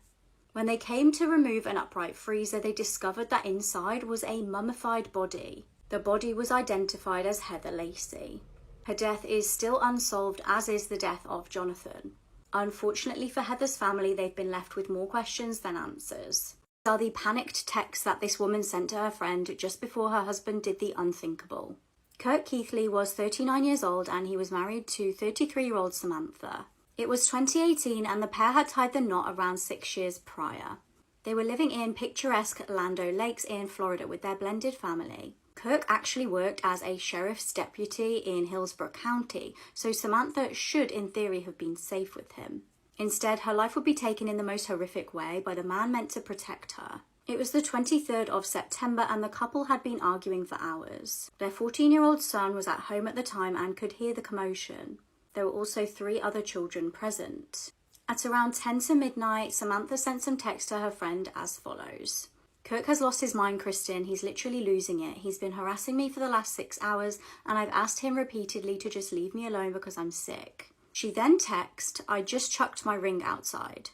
When they came to remove an upright freezer, they discovered that inside was a mummified body. The body was identified as Heather Lacey. Her death is still unsolved, as is the death of Jonathan. Unfortunately for Heather's family, they've been left with more questions than answers. These are the panicked texts that this woman sent to her friend just before her husband did the unthinkable. Kurt Keithley was 39 years old and he was married to 33-year-old Samantha. It was 2018 and the pair had tied the knot around 6 years prior. They were living in picturesque Lando Lakes in Florida with their blended family. Kirk actually worked as a sheriff's deputy in Hillsborough County, so Samantha should in theory have been safe with him. Instead, her life would be taken in the most horrific way by the man meant to protect her. It was the 23rd of September and the couple had been arguing for hours. Their 14-year-old son was at home at the time and could hear the commotion. There were also 3 other children present. At around 10 to midnight, Samantha sent some text to her friend as follows. Kirk has lost his mind, Kristen. He's literally losing it. He's been harassing me for the last 6 hours and I've asked him repeatedly to just leave me alone because I'm sick. She then texted, I just chucked my ring outside.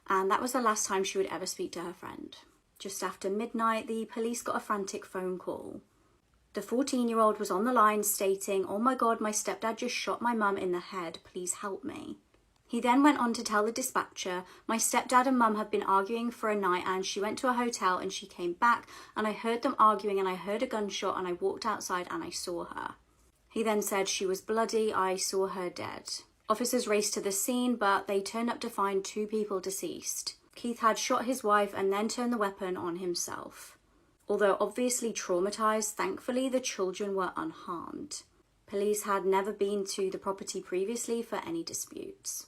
And that was the last time she would ever speak to her friend. Just after midnight, the police got a frantic phone call. The 14-year-old was on the line stating, oh my God, my stepdad just shot my mum in the head. Please help me. He then went on to tell the dispatcher, my stepdad and mum have been arguing for a night and she went to a hotel and she came back and I heard them arguing and I heard a gunshot and I walked outside and I saw her. He then said she was bloody, I saw her dead. Officers raced to the scene, but they turned up to find 2 people deceased. Keith had shot his wife and then turned the weapon on himself. Although obviously traumatized, thankfully the children were unharmed. Police had never been to the property previously for any disputes.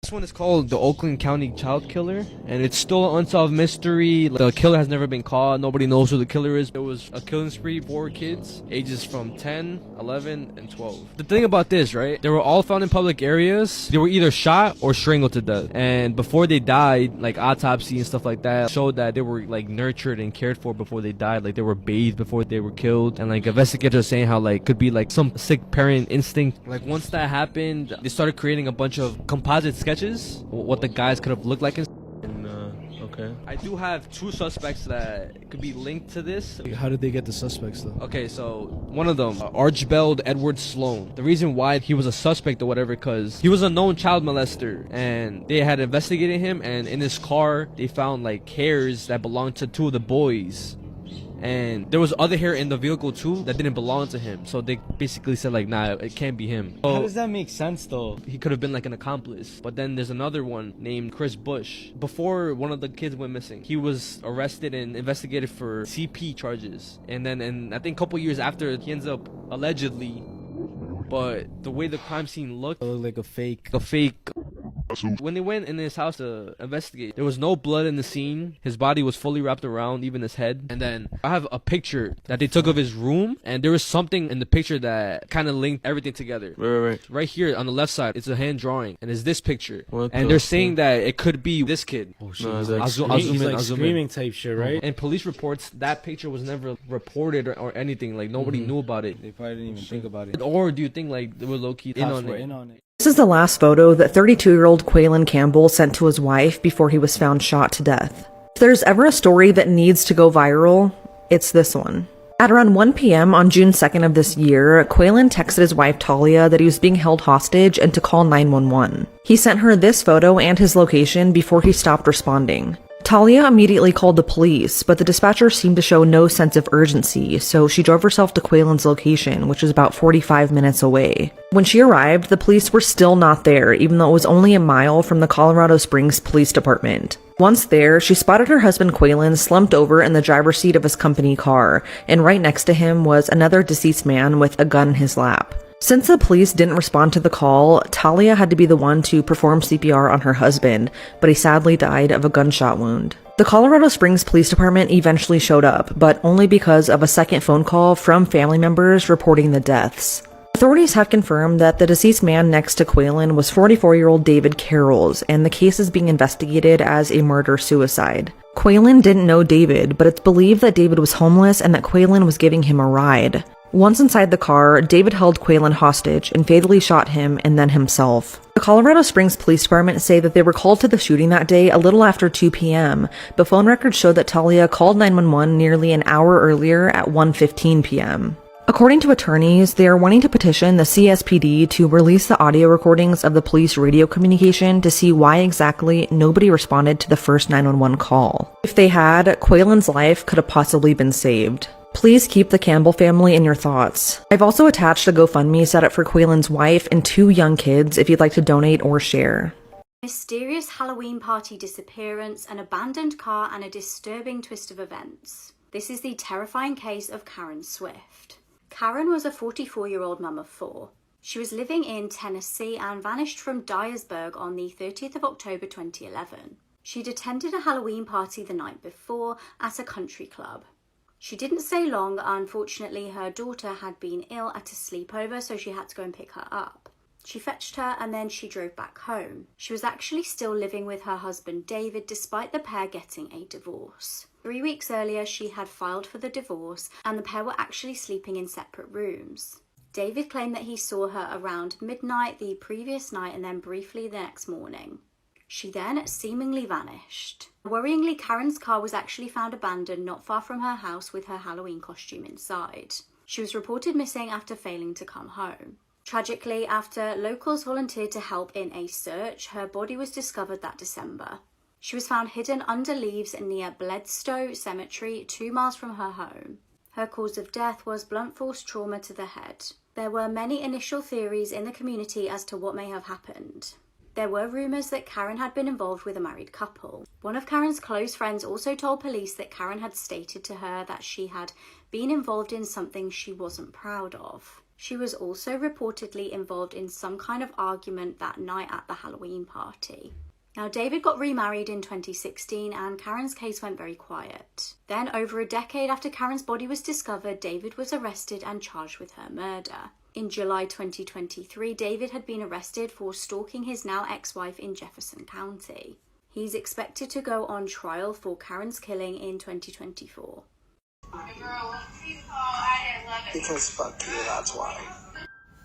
This one is called the Oakland County Child Killer, and it's still an unsolved mystery. The killer has never been caught. Nobody knows who the killer is. It was a killing spree for kids, ages from 10, 11, and 12. The thing about this, right? They were all found in public areas. They were either shot or strangled to death. And before they died, like autopsy and stuff like that showed that they were like nurtured and cared for before they died. Like they were bathed before they were killed. And like investigators saying how like could be like some sick parent instinct. Like once that happened, they started creating a bunch of composite sketches what the guys could have looked like. And Okay. I do have two suspects that could be linked to this.
How did they get the suspects though?
Okay, so one of them, Archibald Edward Sloan. The reason why he was a suspect or whatever, because he was a known child molester, and they had investigated him, and in his car they found like hairs that belonged to two of the boys. And there was other hair in the vehicle too that didn't belong to him. So they basically said like, nah, it can't be him. So
how does that make sense though?
He could have been like an accomplice. But then there's another one named Chris Bush. Before one of the kids went missing, he was arrested and investigated for CP charges. And then I think a couple years after, he ends up allegedly, but the way the crime scene looked,
It looked like a fake.
When they went in his house to investigate, there was no blood in the scene. His body was fully wrapped around, even his head. And then I have a picture that they took of his room, and there was something in the picture that kind of linked everything together. Right here on the left side, it's a hand drawing, and it's this picture. And they're saying that it could be this kid.
Oh shit, he's like screaming type shit, right?
And police reports, that picture was never reported or anything. Like nobody knew about it.
They probably didn't even think about it.
Or do you think like they were low key in on it?
This is the last photo that 32-year-old Quaylen Campbell sent to his wife before he was found shot to death. If there's ever a story that needs to go viral, it's this one. At around 1 p.m. on June 2nd of this year, Quaylen texted his wife Talia that he was being held hostage and to call 911. He sent her this photo and his location before he stopped responding. Talia immediately called the police, but the dispatcher seemed to show no sense of urgency, so she drove herself to Quaylen's location, which was about 45 minutes away. When she arrived, the police were still not there, even though it was only a mile from the Colorado Springs Police Department. Once there, she spotted her husband Quaylen slumped over in the driver's seat of his company car, and right next to him was another deceased man with a gun in his lap. Since the police didn't respond to the call, Talia had to be the one to perform CPR on her husband, but he sadly died of a gunshot wound. The Colorado Springs Police Department eventually showed up, but only because of a second phone call from family members reporting the deaths. Authorities have confirmed that the deceased man next to Quaylen was 44-year-old David Carrolls, and the case is being investigated as a murder-suicide. Quaylen didn't know David, but it's believed that David was homeless and that Quaylen was giving him a ride. Once inside the car, David held Quaylen hostage and fatally shot him and then himself. The Colorado Springs Police Department say that they were called to the shooting that day a little after 2 p.m., but phone records show that Talia called 911 nearly an hour earlier at 1:15 p.m. According to attorneys, they are wanting to petition the CSPD to release the audio recordings of the police radio communication to see why exactly nobody responded to the first 911 call. If they had, Quaylen's life could have possibly been saved. Please keep the Campbell family in your thoughts. I've also attached a GoFundMe set up for Quaylen's wife and 2 young kids if you'd like to donate or share.
Mysterious Halloween party disappearance, an abandoned car, and a disturbing twist of events. This is the terrifying case of Karen Swift. Karen was a 44-year-old mum of 4. She was living in Tennessee and vanished from Dyersburg on the 30th of October 2011. She'd attended a Halloween party the night before at a country club. She didn't stay long. Unfortunately, her daughter had been ill at a sleepover, so she had to go and pick her up. She fetched her and then she drove back home. She was actually still living with her husband David despite the pair getting a divorce. 3 weeks earlier, she had filed for the divorce and the pair were actually sleeping in separate rooms. David claimed that he saw her around midnight the previous night and then briefly the next morning. She then seemingly vanished. Worryingly, Karen's car was actually found abandoned not far from her house with her Halloween costume inside. She was reported missing after failing to come home. Tragically, after locals volunteered to help in a search, her body was discovered that December. She was found hidden under leaves near Bledsoe Cemetery, 2 miles from her home. Her cause of death was blunt force trauma to the head. There were many initial theories in the community as to what may have happened. There were rumours that Karen had been involved with a married couple. One of Karen's close friends also told police that Karen had stated to her that she had been involved in something she wasn't proud of. She was also reportedly involved in some kind of argument that night at the Halloween party. Now, David got remarried in 2016 and Karen's case went very quiet. Then, over a decade after Karen's body was discovered, David was arrested and charged with her murder. In July 2023, David had been arrested for stalking his now ex-wife in Jefferson County. He's expected to go on trial for Karen's killing in 2024.
Because fuck you, that's why.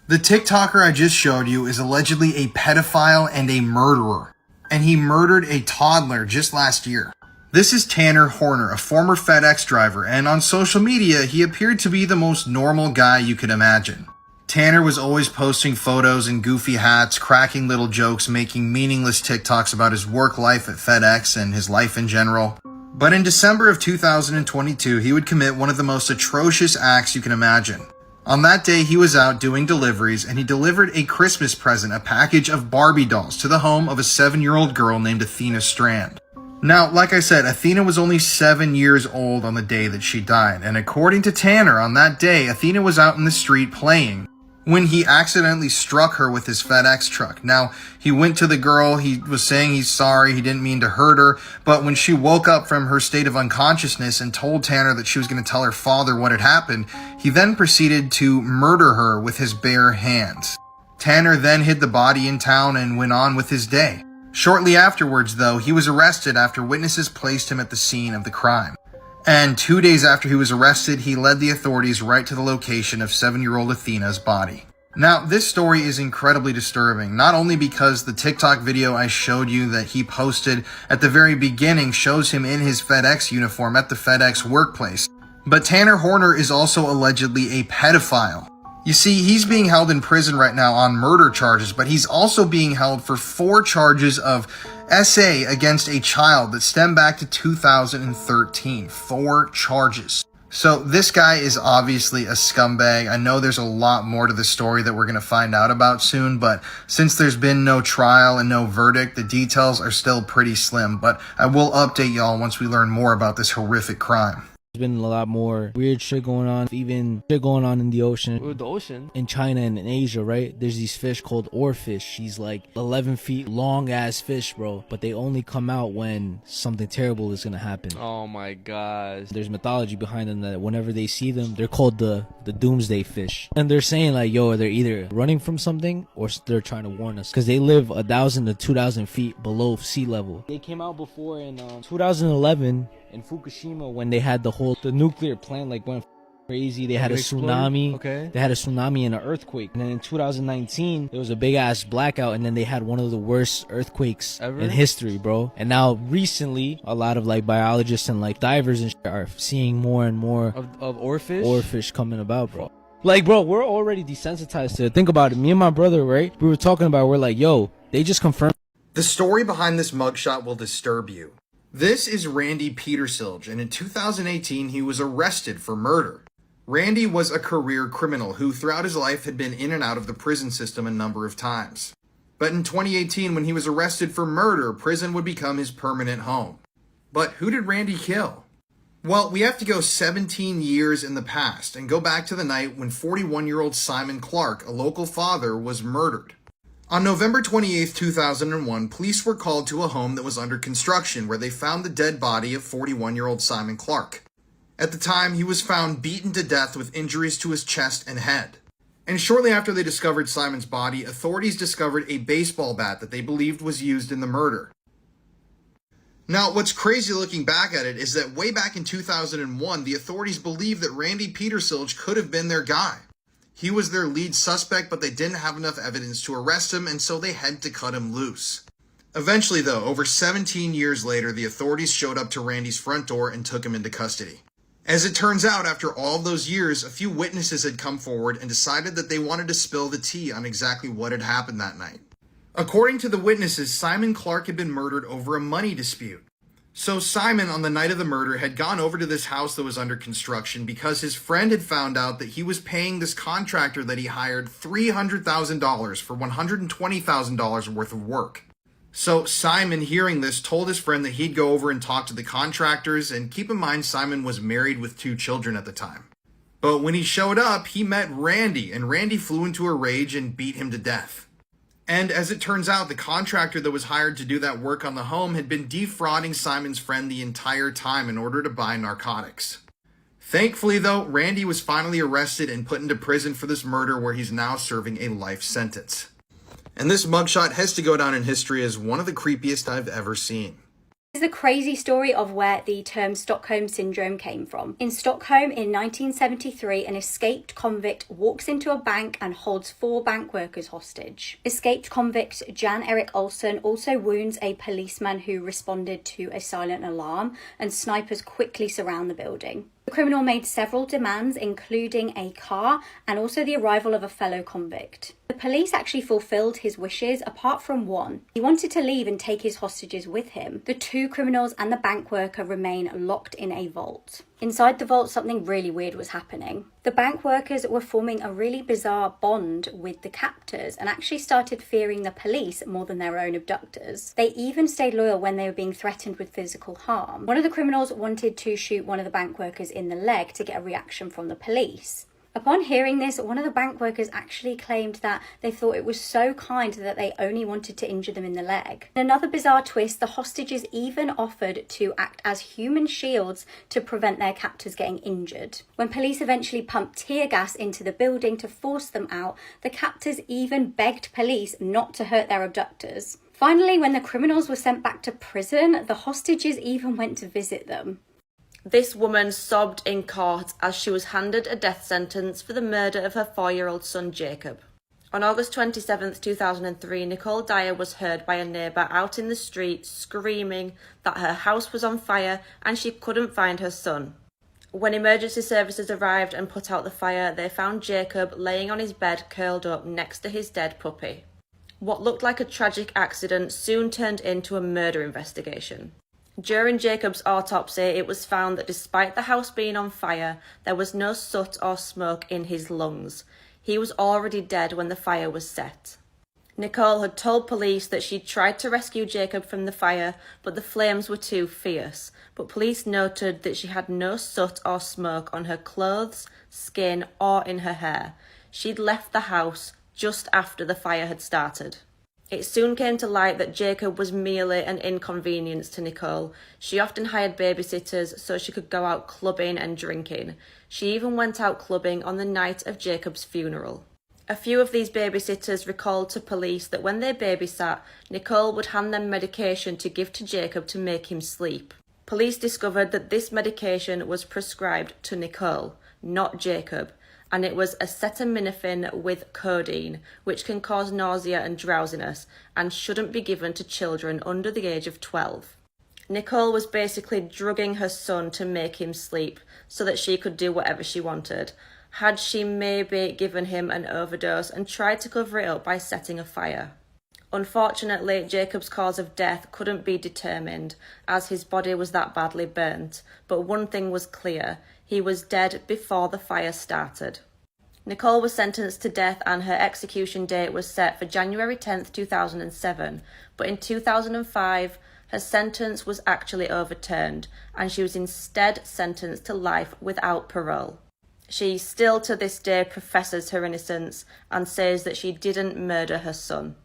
The TikToker I just showed you is allegedly a pedophile and a murderer. And he murdered a toddler just last year. This is Tanner Horner, a former FedEx driver, and on social media, he appeared to be the most normal guy you could imagine. Tanner was always posting photos in goofy hats, cracking little jokes, making meaningless TikToks about his work life at FedEx and his life in general. But in December of 2022, he would commit one of the most atrocious acts you can imagine. On that day, he was out doing deliveries, and he delivered a Christmas present, a package of Barbie dolls, to the home of a 7-year-old girl named Athena Strand. Now, like I said, Athena was only 7 years old on the day that she died, and according to Tanner, on that day, Athena was out in the street playing when he accidentally struck her with his FedEx truck. Now, he went to the girl, he was saying he's sorry, he didn't mean to hurt her, but when she woke up from her state of unconsciousness and told Tanner that she was going to tell her father what had happened, he then proceeded to murder her with his bare hands. Tanner then hid the body in town and went on with his day. Shortly afterwards, though, he was arrested after witnesses placed him at the scene of the crime. And 2 days after he was arrested, he led the authorities right to the location of 7-year-old Athena's body. Now, this story is incredibly disturbing, not only because the TikTok video I showed you that he posted at the very beginning shows him in his FedEx uniform at the FedEx workplace, but Tanner Horner is also allegedly a pedophile. You see, he's being held in prison right now on murder charges, but he's also being held for 4 charges of SA against a child that stem back to 2013. 4 charges. So this guy is obviously a scumbag. I know there's a lot more to the story that we're going to find out about soon, but since there's been no trial and no verdict, the details are still pretty slim. But I will update y'all once we learn more about this horrific crime.
There's been a lot more weird shit going on, even shit going on in the ocean.
With the ocean?
In China and in Asia, right? There's these fish called oarfish. These like 11 feet long ass fish, bro. But they only come out when something terrible is gonna happen.
Oh my gosh.
There's mythology behind them that whenever they see them, they're called the doomsday fish. And they're saying like, yo, they're either running from something or they're trying to warn us. Because they live 1,000 to 2,000 feet below sea level. They came out before in 2011 in Fukushima when they had the nuclear plant like went crazy. They had a tsunami.
Okay.
They had a tsunami and an earthquake. And then in 2019, there was a big ass blackout. And then they had one of the worst earthquakes
ever
in history, bro. And now recently, a lot of like biologists and like divers and shit are seeing more and more
of oarfish?
Oarfish coming about, bro. Like, bro, we're already desensitized to it. Think about it. Me and my brother, right? We were talking about, we're like, yo, they just confirmed.
The story behind this mugshot will disturb you. This is Randy Petersilge, and in 2018, he was arrested for murder. Randy was a career criminal who throughout his life had been in and out of the prison system a number of times. But in 2018, when he was arrested for murder, prison would become his permanent home. But who did Randy kill? Well, we have to go 17 years in the past and go back to the night when 41-year-old Simon Clark, a local father, was murdered. On November 28, 2001, police were called to a home that was under construction where they found the dead body of 41-year-old Simon Clark. At the time, he was found beaten to death with injuries to his chest and head. And shortly after they discovered Simon's body, authorities discovered a baseball bat that they believed was used in the murder. Now, what's crazy looking back at it is that way back in 2001, the authorities believed that Randy Petersilge could have been their guy. He was their lead suspect, but they didn't have enough evidence to arrest him, and so they had to cut him loose. Eventually, though, over 17 years later, the authorities showed up to Randy's front door and took him into custody. As it turns out, after all those years, a few witnesses had come forward and decided that they wanted to spill the tea on exactly what had happened that night. According to the witnesses, Simon Clark had been murdered over a money dispute. So Simon, on the night of the murder, had gone over to this house that was under construction because his friend had found out that he was paying this contractor that he hired $300,000 for $120,000 worth of work. So Simon, hearing this, told his friend that he'd go over and talk to the contractors, and keep in mind Simon was married with 2 children at the time. But when he showed up, he met Randy, and Randy flew into a rage and beat him to death. And as it turns out, the contractor that was hired to do that work on the home had been defrauding Simon's friend the entire time in order to buy narcotics. Thankfully, though, Randy was finally arrested and put into prison for this murder, where he's now serving a life sentence. And this mugshot has to go down in history as one of the creepiest I've ever seen.
This is the crazy story of where the term Stockholm Syndrome came from. In Stockholm in 1973, an escaped convict walks into a bank and holds 4 bank workers hostage. Escaped convict Jan Erik Olsen also wounds a policeman who responded to a silent alarm, and snipers quickly surround the building. The criminal made several demands, including a car and also the arrival of a fellow convict. The police actually fulfilled his wishes, apart from one. He wanted to leave and take his hostages with him. The 2 criminals and the bank worker remain locked in a vault. Inside the vault, something really weird was happening. The bank workers were forming a really bizarre bond with the captors and actually started fearing the police more than their own abductors. They even stayed loyal when they were being threatened with physical harm. One of the criminals wanted to shoot one of the bank workers in the leg to get a reaction from the police. Upon hearing this, one of the bank workers actually claimed that they thought it was so kind that they only wanted to injure them in the leg. In another bizarre twist, the hostages even offered to act as human shields to prevent their captors getting injured. When police eventually pumped tear gas into the building to force them out, the captors even begged police not to hurt their abductors. Finally, when the criminals were sent back to prison, the hostages even went to visit them.
This woman sobbed in court as she was handed a death sentence for the murder of her 4-year-old son Jacob. On August 27, 2003, Nicole Dyer was heard by a neighbour out in the street screaming that her house was on fire and she couldn't find her son. When emergency services arrived and put out the fire, they found Jacob laying on his bed curled up next to his dead puppy. What looked like a tragic accident soon turned into a murder investigation. During Jacob's autopsy, it was found that despite the house being on fire, there was no soot or smoke in his lungs. He was already dead when the fire was set. Nicole had told police that she'd tried to rescue Jacob from the fire, but the flames were too fierce. But police noted that she had no soot or smoke on her clothes, skin, or in her hair. She'd left the house just after the fire had started. It soon came to light that Jacob was merely an inconvenience to Nicole. She often hired babysitters so she could go out clubbing and drinking. She even went out clubbing on the night of Jacob's funeral. A few of these babysitters recalled to police that when they babysat, Nicole would hand them medication to give to Jacob to make him sleep. Police discovered that this medication was prescribed to Nicole, not Jacob, and it was acetaminophen with codeine, which can cause nausea and drowsiness and shouldn't be given to children under the age of 12. Nicole was basically drugging her son to make him sleep so that she could do whatever she wanted. Had she maybe given him an overdose and tried to cover it up by setting a fire? Unfortunately, Jacob's cause of death couldn't be determined as his body was that badly burnt, but one thing was clear: he was dead before the fire started. Nicole was sentenced to death and her execution date was set for January 10th, 2007, but in 2005, her sentence was actually overturned and she was instead sentenced to life without parole. She still to this day professes her innocence and says that she didn't murder her son.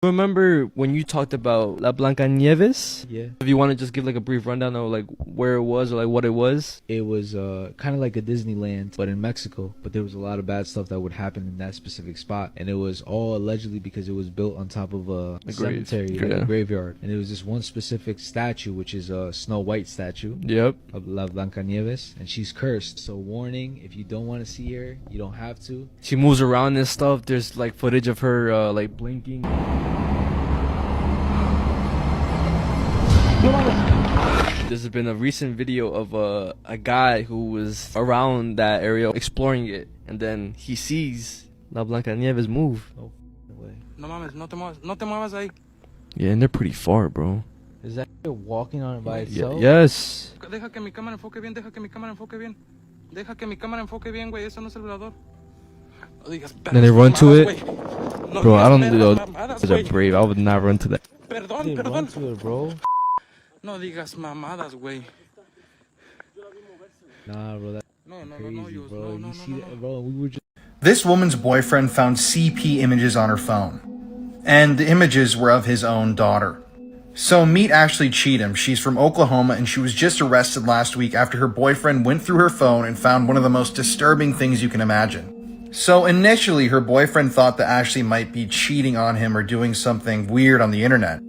Remember when you talked about La Blancanieves?
Yeah.
If you want to just give like a brief rundown of like where it was or like what it was.
It was kind of like a Disneyland, but in Mexico. But there was a lot of bad stuff that would happen in that specific spot, and it was all allegedly because it was built on top of a cemetery, like a graveyard. And there was this one specific statue, which is a Snow White statue.
Yep.
Of La Blancanieves, and she's cursed. So warning: if you don't want to see her, you don't have to.
She moves around and stuff. There's like footage of her like blinking. There's been a recent video of a guy who was around that area exploring it, and then he sees La Blancanieves move.
Oh, no way.
No mames, no te muevas ahí.
Yeah, and they're pretty far, bro.
Is that walking on it by itself?
Yes.
Deja que mi cámara enfoque bien, deja que mi cámara enfoque bien. Deja que mi cámara enfoque bien, güey, eso no es el velador. No digas,
Then they run to it.
No
bro, I don't know.
Mamadas,
Those are brave. I would not run to that.
Perdón, perdón.
Run to it, bro.
No digas mamadas, güey.
Nah, bro, that's crazy, bro. You see that, bro? We were just...
This woman's boyfriend found CP images on her phone, and the images were of his own daughter. So meet Ashley Cheatham. She's from Oklahoma, and she was just arrested last week after her boyfriend went through her phone and found one of the most disturbing things you can imagine. So initially, her boyfriend thought that Ashley might be cheating on him or doing something weird on the internet.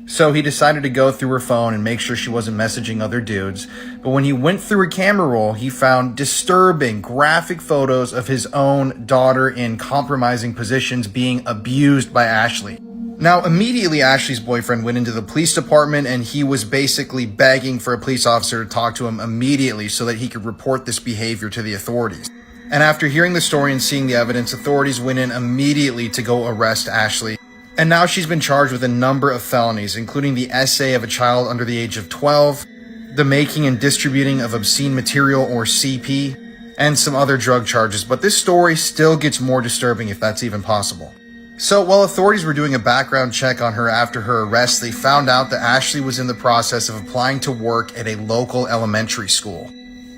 So he decided to go through her phone and make sure she wasn't messaging other dudes. But when he went through her camera roll, he found disturbing, graphic photos of his own daughter in compromising positions being abused by Ashley. Now, immediately Ashley's boyfriend went into the police department and he was basically begging for a police officer to talk to him immediately so that he could report this behavior to the authorities. And after hearing the story and seeing the evidence, authorities went in immediately to go arrest Ashley. And now she's been charged with a number of felonies, including the essay of a child under the age of 12, the making and distributing of obscene material or CP, and some other drug charges. But this story still gets more disturbing if that's even possible. So while authorities were doing a background check on her after her arrest, they found out that Ashley was in the process of applying to work at a local elementary school.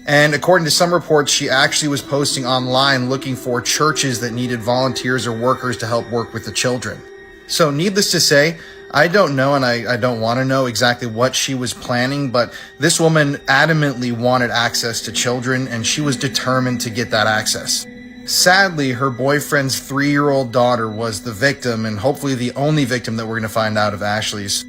And according to some reports, she actually was posting online looking for churches that needed volunteers or workers to help work with the children. So needless to say, I don't know and I don't want to know exactly what she was planning, but this woman adamantly wanted access to children and she was determined to get that access. Sadly, her boyfriend's 3-year-old daughter was the victim and hopefully the only victim that we're going to find out of Ashley's.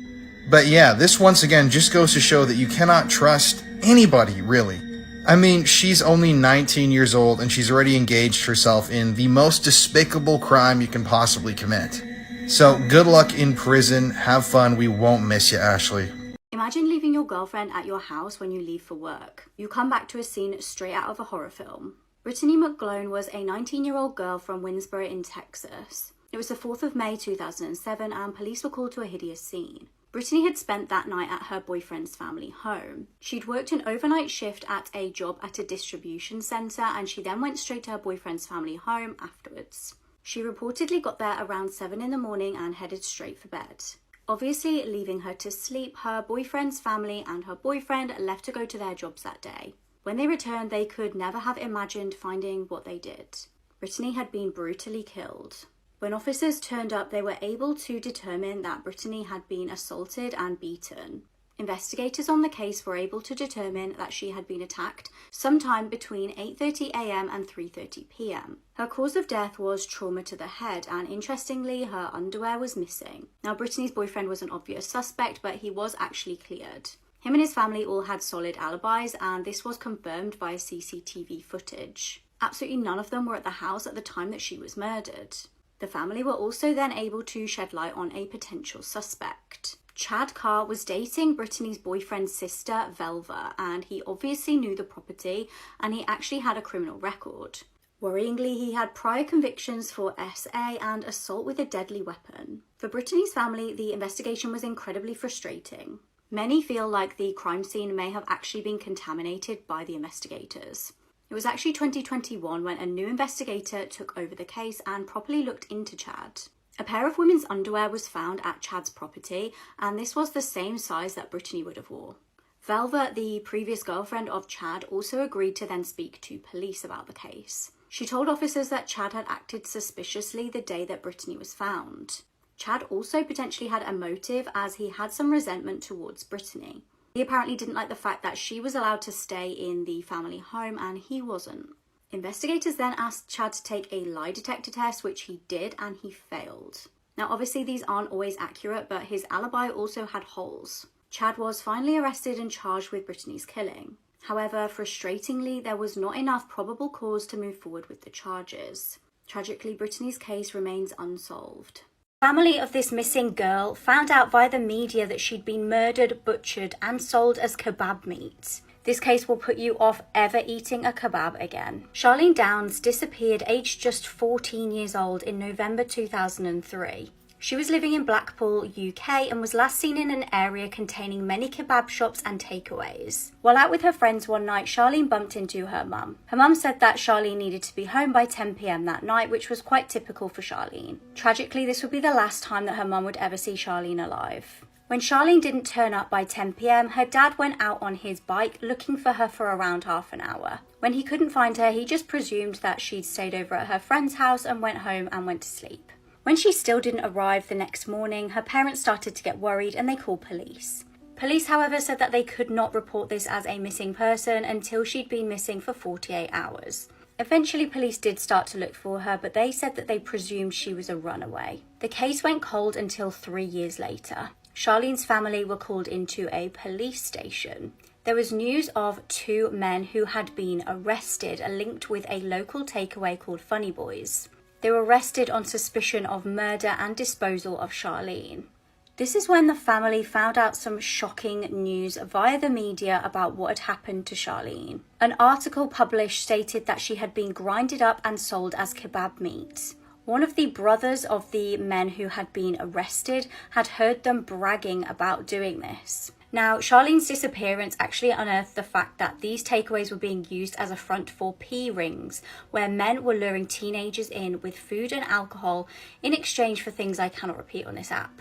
But yeah, this once again just goes to show that you cannot trust anybody, really. I mean, she's only 19 years old and she's already engaged herself in the most despicable crime you can possibly commit. So good luck in prison, have fun, we won't miss you, Ashley.
Imagine leaving your girlfriend at your house when you leave for work. You come back to a scene straight out of a horror film. Brittany McGlone was a 19-year-old girl from Winsboro in Texas. It was the 4th of May 2007 and police were called to a hideous scene. Brittany had spent that night at her boyfriend's family home. She'd worked an overnight shift at a job at a distribution centre and she then went straight to her boyfriend's family home afterwards. She reportedly got there around 7 in the morning and headed straight for bed. Obviously, leaving her to sleep, her boyfriend's family and her boyfriend left to go to their jobs that day. When they returned, they could never have imagined finding what they did. Brittany had been brutally killed. When officers turned up, they were able to determine that Brittany had been assaulted and beaten. Investigators on the case were able to determine that she had been attacked sometime between 8:30 a.m. and 3:30 p.m. Her cause of death was trauma to the head, and interestingly, her underwear was missing. Now, Brittany's boyfriend was an obvious suspect, but he was actually cleared. Him and his family all had solid alibis, and this was confirmed by CCTV footage. Absolutely none of them were at the house at the time that she was murdered. The family were also then able to shed light on a potential suspect. Chad Carr was dating Brittany's boyfriend's sister, Velva, and he obviously knew the property and he actually had a criminal record. Worryingly, he had prior convictions for SA and assault with a deadly weapon. For Brittany's family, the investigation was incredibly frustrating. Many feel like the crime scene may have actually been contaminated by the investigators. It was actually 2021 when a new investigator took over the case and properly looked into Chad. A pair of women's underwear was found at Chad's property, and this was the same size that Brittany would have wore. Velva, the previous girlfriend of Chad, also agreed to then speak to police about the case. She told officers that Chad had acted suspiciously the day that Brittany was found. Chad also potentially had a motive as he had some resentment towards Brittany. He apparently didn't like the fact that she was allowed to stay in the family home and he wasn't. Investigators then asked Chad to take a lie detector test, which he did, and he failed. Now, obviously these aren't always accurate, but his alibi also had holes. Chad was finally arrested and charged with Brittany's killing. However, frustratingly, there was not enough probable cause to move forward with the charges. Tragically, Brittany's case remains unsolved. Family of this missing girl found out via the media that she'd been murdered, butchered, and sold as kebab meat. This case will put you off ever eating a kebab again. Charlene Downs disappeared aged just 14 years old in November 2003. She was living in Blackpool, UK, and was last seen in an area containing many kebab shops and takeaways. While out with her friends one night, Charlene bumped into her mum. Her mum said that Charlene needed to be home by 10 p.m. that night, which was quite typical for Charlene. Tragically, this would be the last time that her mum would ever see Charlene alive. When Charlene didn't turn up by 10 p.m, her dad went out on his bike looking for her for around half an hour. When he couldn't find her, he just presumed that she'd stayed over at her friend's house and went home and went to sleep. When she still didn't arrive the next morning, her parents started to get worried and they called police. Police, however, said that they could not report this as a missing person until she'd been missing for 48 hours. Eventually, police did start to look for her, but they said that they presumed she was a runaway. The case went cold until 3 years later. Charlene's family were called into a police station. There was news of 2 men who had been arrested, linked with a local takeaway called Funny Boys. They were arrested on suspicion of murder and disposal of Charlene. This is when the family found out some shocking news via the media about what had happened to Charlene. An article published stated that she had been grinded up and sold as kebab meat. One of the brothers of the men who had been arrested had heard them bragging about doing this. Now, Charlene's disappearance actually unearthed the fact that these takeaways were being used as a front for P rings, where men were luring teenagers in with food and alcohol in exchange for things I cannot repeat on this app.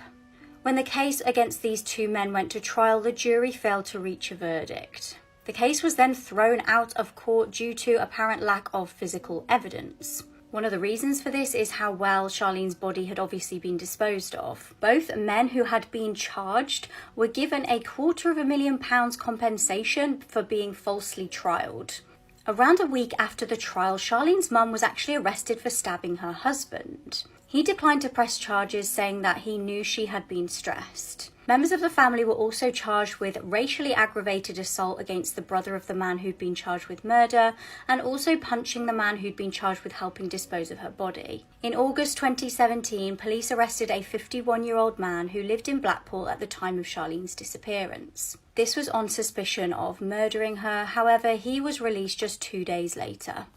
When the case against these 2 men went to trial, the jury failed to reach a verdict. The case was then thrown out of court due to apparent lack of physical evidence. One of the reasons for this is how well Charlene's body had obviously been disposed of. Both men who had been charged were given a £250,000 compensation for being falsely trialed. Around a week after the trial, Charlene's mum was actually arrested for stabbing her husband. He declined to press charges, saying that he knew she had been stressed. Members of the family were also charged with racially aggravated assault against the brother of the man who'd been charged with murder, and also punching the man who'd been charged with helping dispose of her body. In August 2017, police arrested a 51-year-old man who lived in Blackpool at the time of Charlene's disappearance. This was on suspicion of murdering her. However, he was released just 2 days later.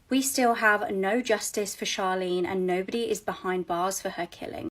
We still have no justice for Charlene, and nobody is behind bars for her killing.